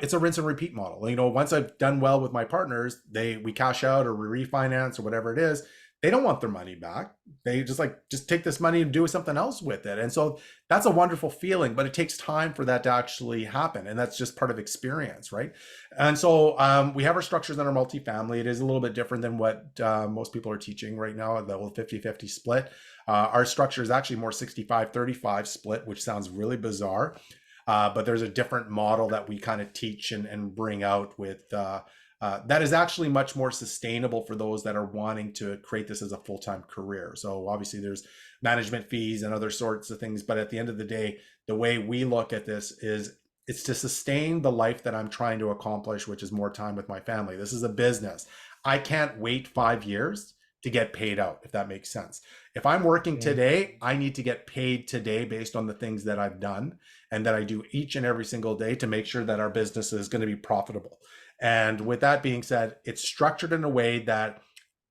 it's a rinse and repeat model. Once I've done well with my partners, we cash out or we refinance or whatever it is. They don't want their money back. They just take this money and do something else with it. And so that's a wonderful feeling, but it takes time for that to actually happen. And that's just part of experience, right? And so we have our structures in our multifamily. It is a little bit different than what most people are teaching right now, the 50-50 split. Our structure is actually more 65-35 split, which sounds really bizarre. But there's a different model that we kind of teach and bring out with that is actually much more sustainable for those that are wanting to create this as a full-time career. So obviously there's management fees and other sorts of things, but at the end of the day, the way we look at this is it's to sustain the life that I'm trying to accomplish, which is more time with my family. This is a business. I can't wait 5 years to get paid out, if that makes sense. If I'm working today, I need to get paid today based on the things that I've done and that I do each and every single day to make sure that our business is going to be profitable. And with that being said, it's structured in a way that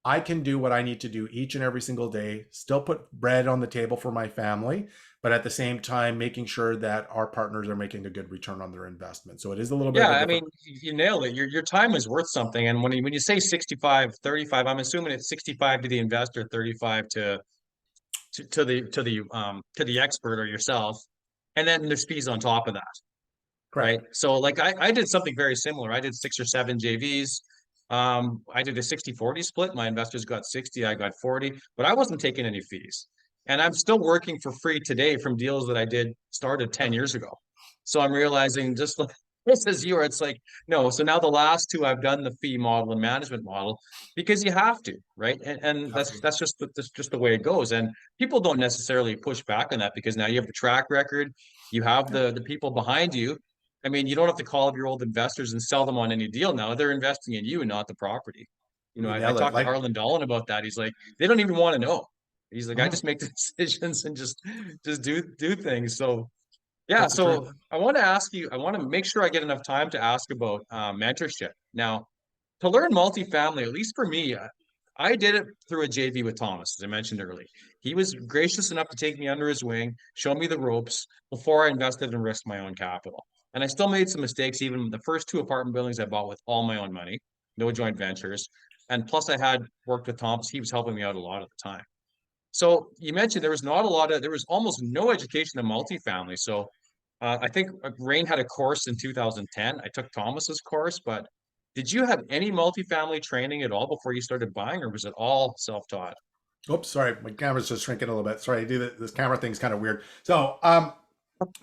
I can do what I need to do each and every single day, still put bread on the table for my family, but at the same time, making sure that our partners are making a good return on their investment. So it is a little bit Yeah, of a I different. mean, you nailed it. Your time is worth something. And when you say 65-35, I'm assuming it's 65 to the investor, 35 to the expert or yourself. And then there's fees on top of that, Correct. right? So like I did something very similar. I did 6 or 7 JVs. I did a 60-40 split. My investors got 60, I got 40, but I wasn't taking any fees. And I'm still working for free today from deals that I did started 10 years ago. So I'm realizing just this is you, or it's like, no. So now the last two, I've done the fee model and management model because you have to, right? And Have to. that's just the way it goes. And people don't necessarily push back on that because now you have the track record, you have the people behind you. I mean, you don't have to call up your old investors and sell them on any deal now. They're investing in you, not the property. You know, You I nailed it. talked to Like, Harlan Dolan about that. He's like, they don't even want to know. He's like, I mhm, just make the decisions and just do things. So yeah, that's the truth. so I want to ask you, I want to make sure I get enough time to ask about mentorship. Now, to learn multifamily, at least for me, I did it through a JV with Thomas, as I mentioned earlier. He was gracious enough to take me under his wing, show me the ropes before I invested and risked my own capital. And I still made some mistakes, even the first two apartment buildings I bought with all my own money, no joint ventures. And plus, I had worked with Thomas. He was helping me out a lot at the time. So you mentioned there was not a lot of, there was almost no education in multifamily. So I think Rain had a course in 2010. I took Thomas's course, but did you have any multifamily training at all before you started buying, or was it all self-taught? Oops, sorry, my camera's just shrinking a little bit. Sorry, I do this camera thing's kind of weird. So,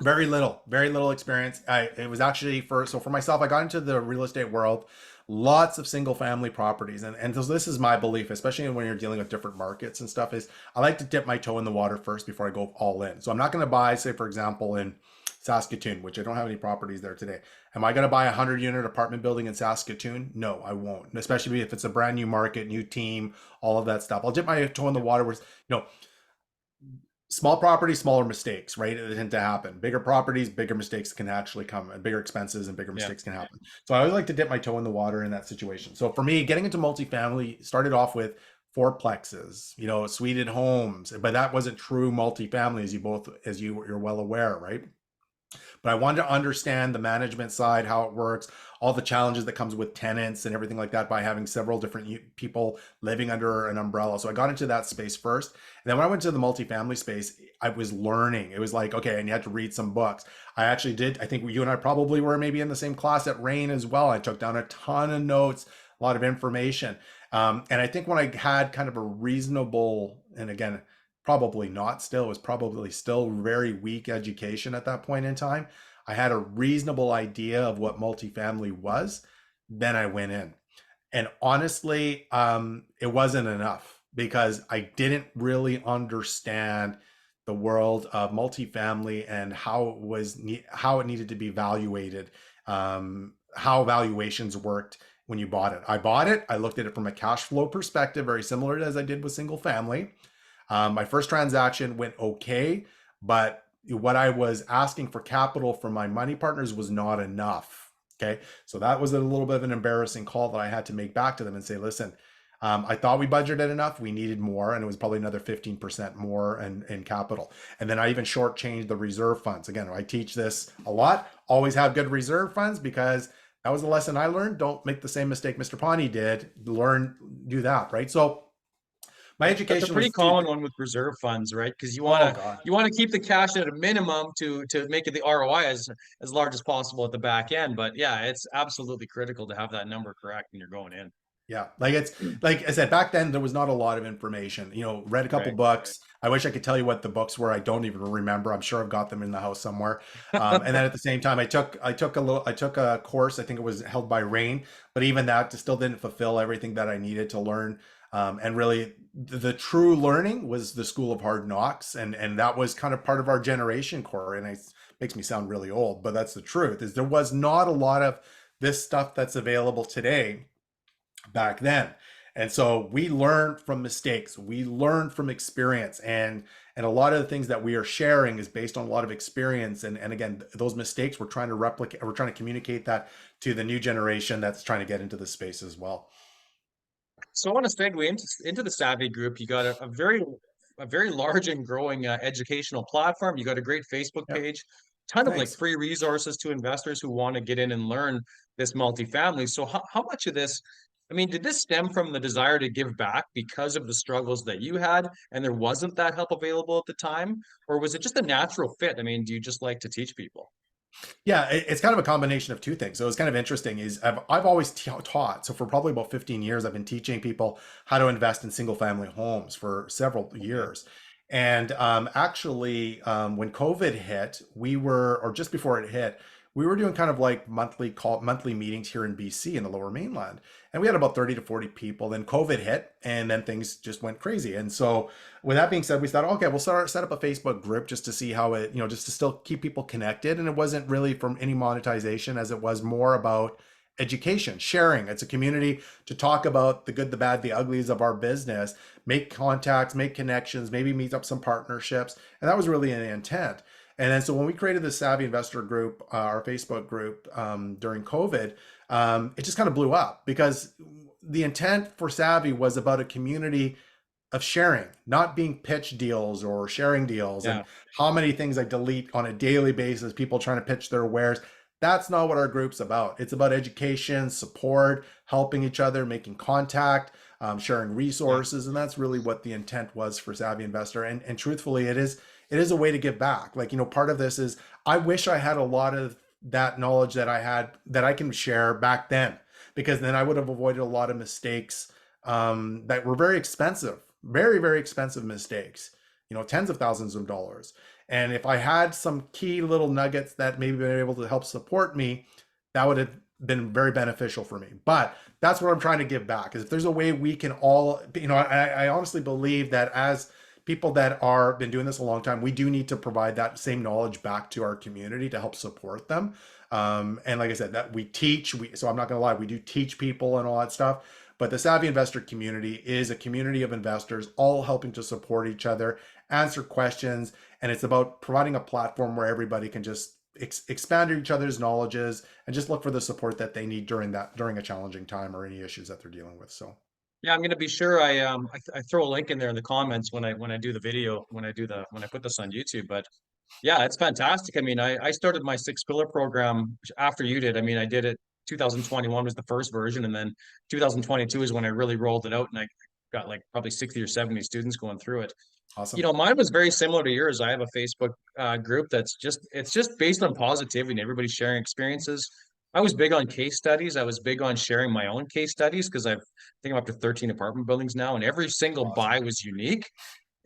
very little experience. It was actually for myself, I got into the real estate world, lots of single family properties. And so this is my belief, especially when you're dealing with different markets and stuff, is I like to dip my toe in the water first before I go all in. So I'm not going to buy, say, for example, in Saskatoon, which I don't have any properties there today. Am I going to buy a 100-unit apartment building in Saskatoon? No, I won't. Especially if it's a brand new market, new team, all of that stuff. I'll dip my toe in the water where, small properties, smaller mistakes, right? They tend to happen. Bigger properties, bigger mistakes can actually come, and bigger expenses and bigger Yeah. mistakes can happen. So I always like to dip my toe in the water in that situation. So for me, getting into multifamily started off with fourplexes, suited homes, but that wasn't true multifamily, you're well aware, right? But I wanted to understand the management side, how it works, all the challenges that comes with tenants and everything like that by having several different people living under an umbrella. So I got into that space first. And then when I went to the multifamily space, I was learning. It was like, okay, and you had to read some books. I actually did. I think you and I probably were maybe in the same class at Rain as well. I took down a ton of notes, a lot of information. And I think when I had kind of a reasonable, and again, probably not still, it was probably still very weak education at that point in time. I had a reasonable idea of what multifamily was. Then I went in. And honestly, it wasn't enough because I didn't really understand the world of multifamily and how it needed to be evaluated, how valuations worked when you bought it. I bought it. I looked at it from a cash flow perspective, very similar as I did with single family. My first transaction went okay, but what I was asking for capital from my money partners was not enough. Okay. So that was a little bit of an embarrassing call that I had to make back to them and say, listen, I thought we budgeted enough. We needed more. And it was probably another 15% more in capital. And then I even shortchanged the reserve funds. Again, I teach this a lot. Always have good reserve funds because that was a lesson I learned. Don't make the same mistake Mr. Ponte did. Do that. Right. So my That's a education pretty was two. common one with reserve funds, right? Because Oh God. you want to keep the cash at a minimum to make it the ROI as large as possible at the back end. But yeah, it's absolutely critical to have that number correct when you're going in. Yeah, like it's like I said back then there was not a lot of information. Read a couple Right. books. I wish I could tell you what the books were. I don't even remember. I'm sure I've got them in the house somewhere. And then at the same time, I took a course. I think it was held by Rain, but even that still didn't fulfill everything that I needed to learn. And really, the true learning was the School of Hard Knocks, and that was kind of part of our generation, Cory. And it makes me sound really old, but that's the truth. Is there was not a lot of this stuff that's available today back then. And so we learn from mistakes, we learn from experience, and a lot of the things that we are sharing is based on a lot of experience. And again, those mistakes we're trying to replicate, we're trying to communicate that to the new generation that's trying to get into the space as well. So I want to segue into the Savvy Group. You got a very large and growing educational platform. You got a great Facebook Yep. page, ton of like Thanks. free resources to investors who want to get in and learn this multifamily. So how much of this, I mean, did this stem from the desire to give back because of the struggles that you had and there wasn't that help available at the time? Or was it just a natural fit? I mean, do you just like to teach people? Yeah, it's kind of a combination of two things. So it's kind of interesting is I've always taught. So for probably about 15 years, I've been teaching people how to invest in single family homes for several Okay. years. And actually, when COVID hit, or just before it hit, we were doing kind of like monthly meetings here in BC in the Lower Mainland, and we had about 30 to 40 people. Then COVID hit, and then things just went crazy. And so, with that being said, we thought, okay, we'll set up a Facebook group just to see how it, just to still keep people connected. And it wasn't really from any monetization, as it was more about education, sharing. It's a community to talk about the good, the bad, the uglies of our business, make contacts, make connections, maybe meet up some partnerships. And that was really an intent. And then so when we created the Savvy Investor group, our Facebook group during COVID, it just kind of blew up, because the intent for Savvy was about a community of sharing, not being pitch deals or sharing deals. Yeah. And how many things I delete on a daily basis, people trying to pitch their wares. That's not what our group's about. It's about education, support, helping each other, making contact, sharing resources. And that's really what the intent was for Savvy Investor. And truthfully, it is a way to give back. Like, part of this is, I wish I had a lot of that knowledge that I had, that I can share back then, because then I would have avoided a lot of mistakes that were very expensive, very, very expensive mistakes, tens of thousands of dollars. And if I had some key little nuggets that maybe been able to help support me, that would have been very beneficial for me. But that's what I'm trying to give back, is if there's a way we can all, I honestly believe that as people that are been doing this a long time, we do need to provide that same knowledge back to our community to help support them. And like I said, that we teach, so I'm not gonna lie, we do teach people and all that stuff. But the Savvy Investor community is a community of investors all helping to support each other, answer questions, and it's about providing a platform where everybody can just expand each other's knowledges and just look for the support that they need during a challenging time or any issues that they're dealing with. So Yeah, I'm gonna be sure I throw a link in there in the comments when I do the video, when I put this on YouTube. But yeah, it's fantastic. I mean, I started my 6 pillar program after you did. I mean, I did it 2021 was the first version, and then 2022 is when I really rolled it out, and I got like probably 60 or 70 students going through it. awesome. Mine was very similar to yours. I have a Facebook group that's it's just based on positivity and everybody sharing experiences. I was big on case studies. I was big on sharing my own case studies, because I think I'm up to 13 apartment buildings now, and every single Awesome. buy was unique.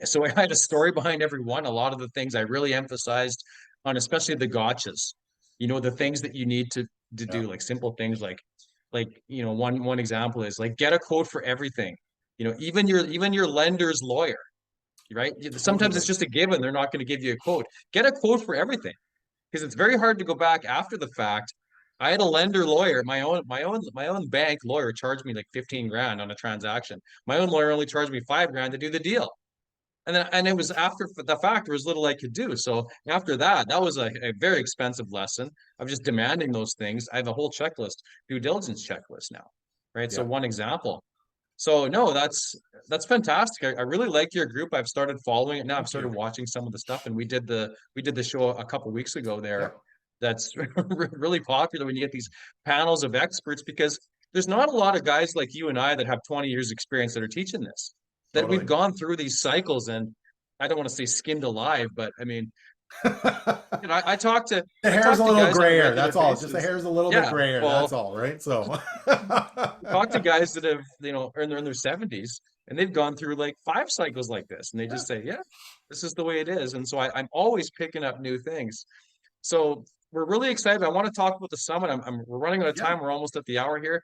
So I had a story behind every one. A lot of the things I really emphasized on, especially the gotchas, the things that you need to Yeah, do, like simple things one example is like, get a quote for everything. Even your lender's lawyer, right? Sometimes it's totally. just a given. They're not going to give you a quote. Get a quote for everything, because it's very hard to go back after the fact. I had a lender lawyer, my own bank lawyer charged me like 15 grand on a transaction. My own lawyer only charged me 5 grand to do the deal. And it was after the fact, there was little I could do. So after that was a very expensive lesson of just demanding those things. I have a whole checklist, due diligence checklist now, right? So Yeah, one example. So no, that's fantastic. I really like your group. I've started following it now. I've thank started you. watching some of the stuff, and we did the show a couple weeks ago Yeah, there. That's really popular when you get these panels of experts, because there's not a lot of guys like you and I that have 20 years experience that are teaching this, that we've totally. gone through these cycles. And I don't want to say skinned alive, but I mean, The I talk to hair's a little guys on a grayer. regular That's all. Just the basis. hair's a little bit Yeah, grayer. That's well, all, right? So, talk to guys that have, are in their 70s, and they've gone through like 5 cycles like this, and they yeah, just say, yeah, this is the way it is. And so I'm always picking up new things. So we're really excited. I want to talk about the summit. We're running out of yeah, time. We're almost at the hour here,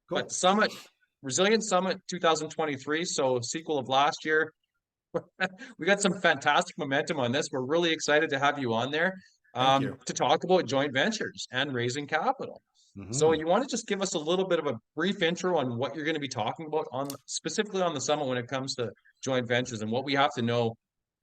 but cool. Summit, Resilient Summit 2023. So sequel of last year. We got some fantastic momentum on this. We're really excited to have you on there Thank you. to talk about joint ventures and raising capital. So Hmm. you want to just give us a little bit of a brief intro on what you're going to be talking about specifically on the summit when it comes to joint ventures, and what we have to know,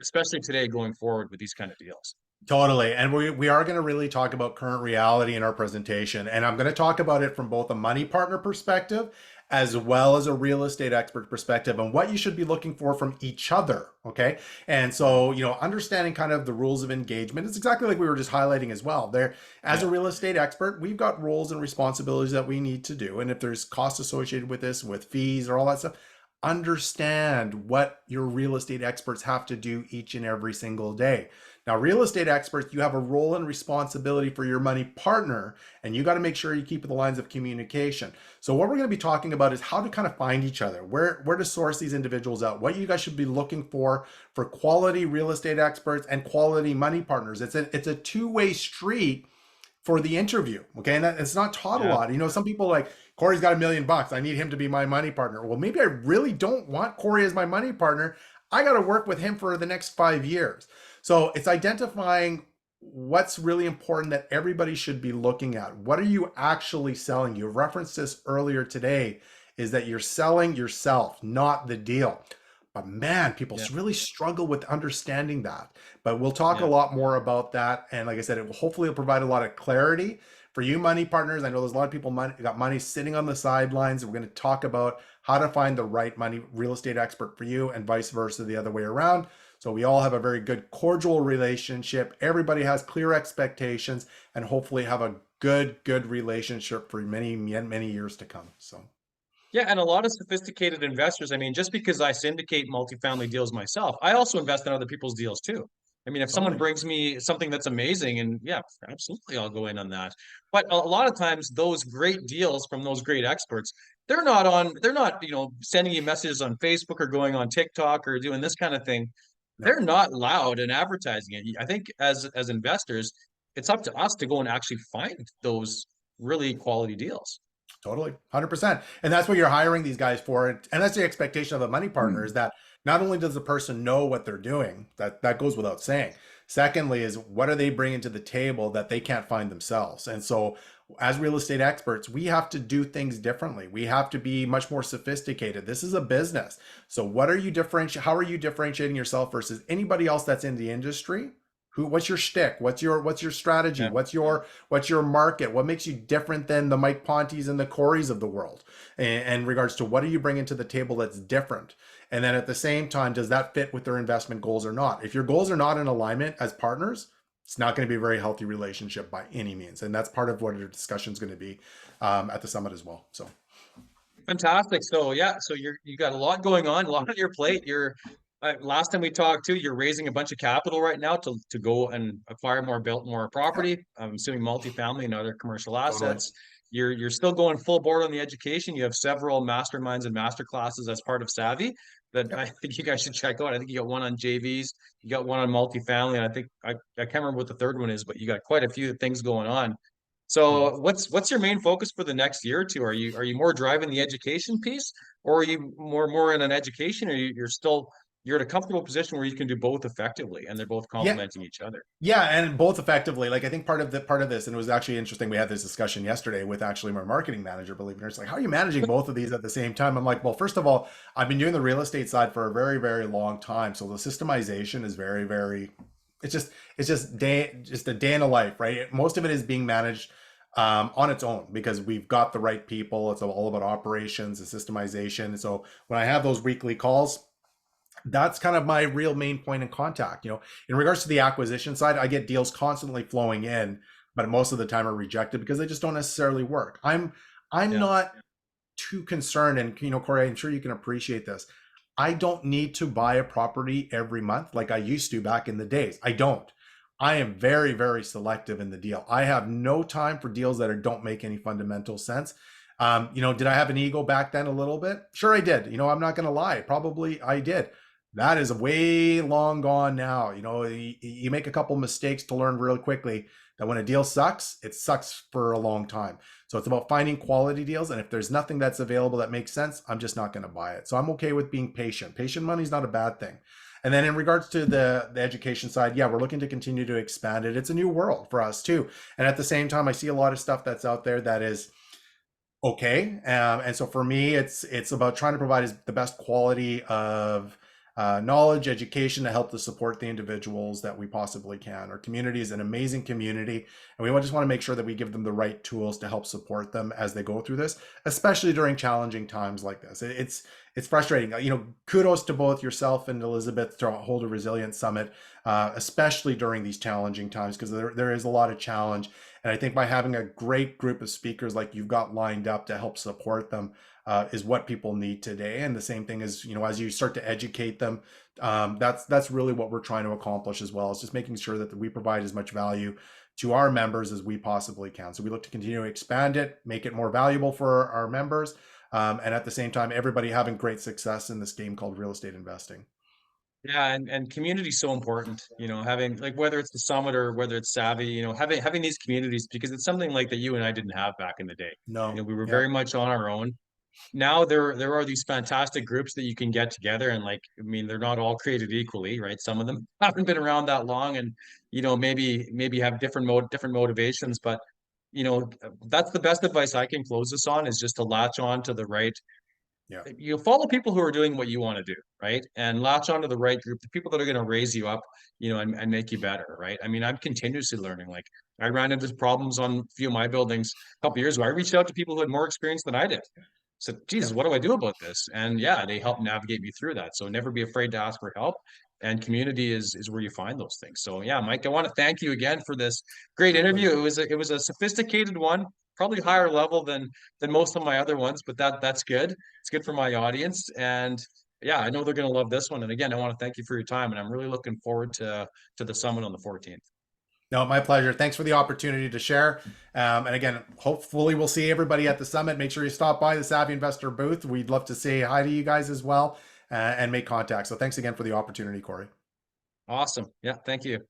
especially today going forward with these kind of deals. Totally. And we are going to really talk about current reality in our presentation. And I'm going to talk about it from both a money partner perspective as well as a real estate expert perspective, and what you should be looking for from each other. Okay. And so, understanding kind of the rules of engagement is exactly like we were just highlighting as well. There, as Yeah. a real estate expert, we've got roles and responsibilities that we need to do. And if there's costs associated with this, with fees or all that stuff, understand what your real estate experts have to do each and every single day. Now, real estate experts, you have a role and responsibility for your money partner, and you got to make sure you keep the lines of communication. So what we're going to be talking about is how to kind of find each other, where to source these individuals out, what you guys should be looking for quality real estate experts and quality money partners. It's a two-way street for the interview. Okay. And it's not taught a Yeah. lot. You know, some people like, Cory's got $1 million. I need him to be my money partner. Well, maybe I really don't want Cory as my money partner. I got to work with him for the next 5 years. So it's identifying what's really important that everybody should be looking at. What are you actually selling? You referenced this earlier today, is that you're selling yourself, not the deal. But man, people Yeah. really struggle with understanding that. But we'll talk a Yeah. lot more about that. And like I said, it will hopefully provide a lot of clarity for you money partners. I know there's a lot of people got money sitting on the sidelines. We're going to talk about how to find the right money real estate expert for you, and vice versa the other way around. So we all have a very good cordial relationship. Everybody has clear expectations, and hopefully have a good relationship for many years to come. So Yeah, and a lot of sophisticated investors. I mean, just because I syndicate multifamily deals myself, I also invest in other people's deals too. I mean, if someone totally. brings me something that's amazing, and yeah, absolutely, I'll go in on that. But a lot of times, those great deals from those great experts, they're not, sending you messages on Facebook or going on TikTok or doing this kind of thing. No. They're not loud and advertising it. I think as investors, it's up to us to go and actually find those really quality deals. Totally, 100%. And that's what you're hiring these guys for. And that's the expectation of a money partner, is that not only does the person know what they're doing, that goes without saying. Secondly, is what are they bringing to the table that they can't find themselves? And so, as real estate experts, we have to do things differently. We have to be much more sophisticated. This is a business. So, how are you differentiating yourself versus anybody else that's in the industry? What's your shtick? What's your strategy? Yeah. What's your market? What makes you different than the Mike Pontes and the Corys of the world? In regards to what are you bringing to the table that's different? And then at the same time, does that fit with their investment goals or not? If your goals are not in alignment as partners, it's not going to be a very healthy relationship by any means. And that's part of what our discussion is going to be at the summit as well. So Fantastic. So yeah, so you got a lot going on, a lot on your plate. You're last time we talked too, you're raising a bunch of capital right now to go and acquire built more yeah, property. I'm assuming multifamily and other commercial totally. assets. You're still going full board on the education. You have several masterminds and master classes as part of Savvy that Yep. I think you guys should check out. I think you got one on JVs, you got one on multifamily, and I think I can't remember what the third one is, but you got quite a few things going on. Mhm. So what's your main focus for the next year or two? Are you more driving the education piece, or are you more in an education, or you're in a comfortable position where you can do both effectively and they're both Yeah. complementing each other? Yeah, and both effectively. Like I think part of this, and it was actually interesting. We had this discussion yesterday with actually my marketing manager. Believe it or not, it's like, how are you managing both of these at the same time? I'm like, well, first of all, I've been doing the real estate side for a very long time, so the systemization is very. It's just a day in a life, right? Most of it is being managed on its own because we've got the right people. It's all about operations and systemization. So when I have those weekly calls, that's kind of my real main point in contact. In regards to the acquisition side, I get deals constantly flowing in, but most of the time are rejected because they just don't necessarily work. I'm Yeah. not too concerned, and Cory, I'm sure you can appreciate this. I don't need to buy a property every month like I used to back in the days. I don't. I am very selective in the deal. I have no time for deals that don't make any fundamental sense. Did I have an ego back then a little bit? Sure, I did. I'm not going to lie. Probably I did. That is way long gone now. You make a couple mistakes to learn really quickly that when a deal sucks, it sucks for a long time. So it's about finding quality deals. And if there's nothing that's available that makes sense, I'm just not going to buy it. So I'm okay with being patient. Patient money is not a bad thing. And then in regards to the education side, yeah, we're looking to continue to expand it. It's a new world for us too. And at the same time, I see a lot of stuff that's out there that is okay. And so for me, it's about trying to provide the best quality of knowledge, education to help to support the individuals that we possibly can. Our community is an amazing community, and we just want to make sure that we give them the right tools to help support them as they go through this, especially during challenging times like this. It's frustrating. Kudos to both yourself and Elizabeth to hold a Resilience Summit, especially during these challenging times, because there is a lot of challenge. And I think by having a great group of speakers like you've got lined up to help support them is what people need today. And the same thing is, as you start to educate them, that's really what we're trying to accomplish as well. Is just making sure that we provide as much value to our members as we possibly can. So we look to continue to expand it, make it more valuable for our members, and at the same time, everybody having great success in this game called real estate investing. Yeah, and community is so important, you know, having like whether it's the summit or whether it's Savvy, you know, having these communities because it's something like that you and I didn't have back in the day. You know, No. we were Yeah. very much on our own. Now there are these fantastic groups that you can get together and like I mean they're not all created equally, right? Some of them haven't been around that long and you know maybe have different motivations, but you know that's the best advice I can close this on is just to latch on to the right Yeah. you follow people who are doing what you want to do, right? And latch onto the right group, the people that are going to raise you up, you know, and make you better, right? I mean, I'm continuously learning. Like I ran into problems on a few of my buildings a couple years ago. I reached out to people who had more experience than I did. Said, Yeah. Jesus, what do I do about this? And yeah, they help navigate me through that. So never be afraid to ask for help. And community is where you find those things. So yeah, Mike, I want to thank you again for this great My interview. pleasure. It was a sophisticated one, probably higher level than most of my other ones, but that's good. It's good for my audience. And yeah, I know they're going to love this one. And again, I want to thank you for your time. And I'm really looking forward to the summit on the 14th. No, my pleasure. Thanks for the opportunity to share. And again, hopefully we'll see everybody at the summit. Make sure you stop by the Savvy Investor booth. We'd love to say hi to you guys as well and make contact. So thanks again for the opportunity, Cory. Awesome. Yeah, thank you.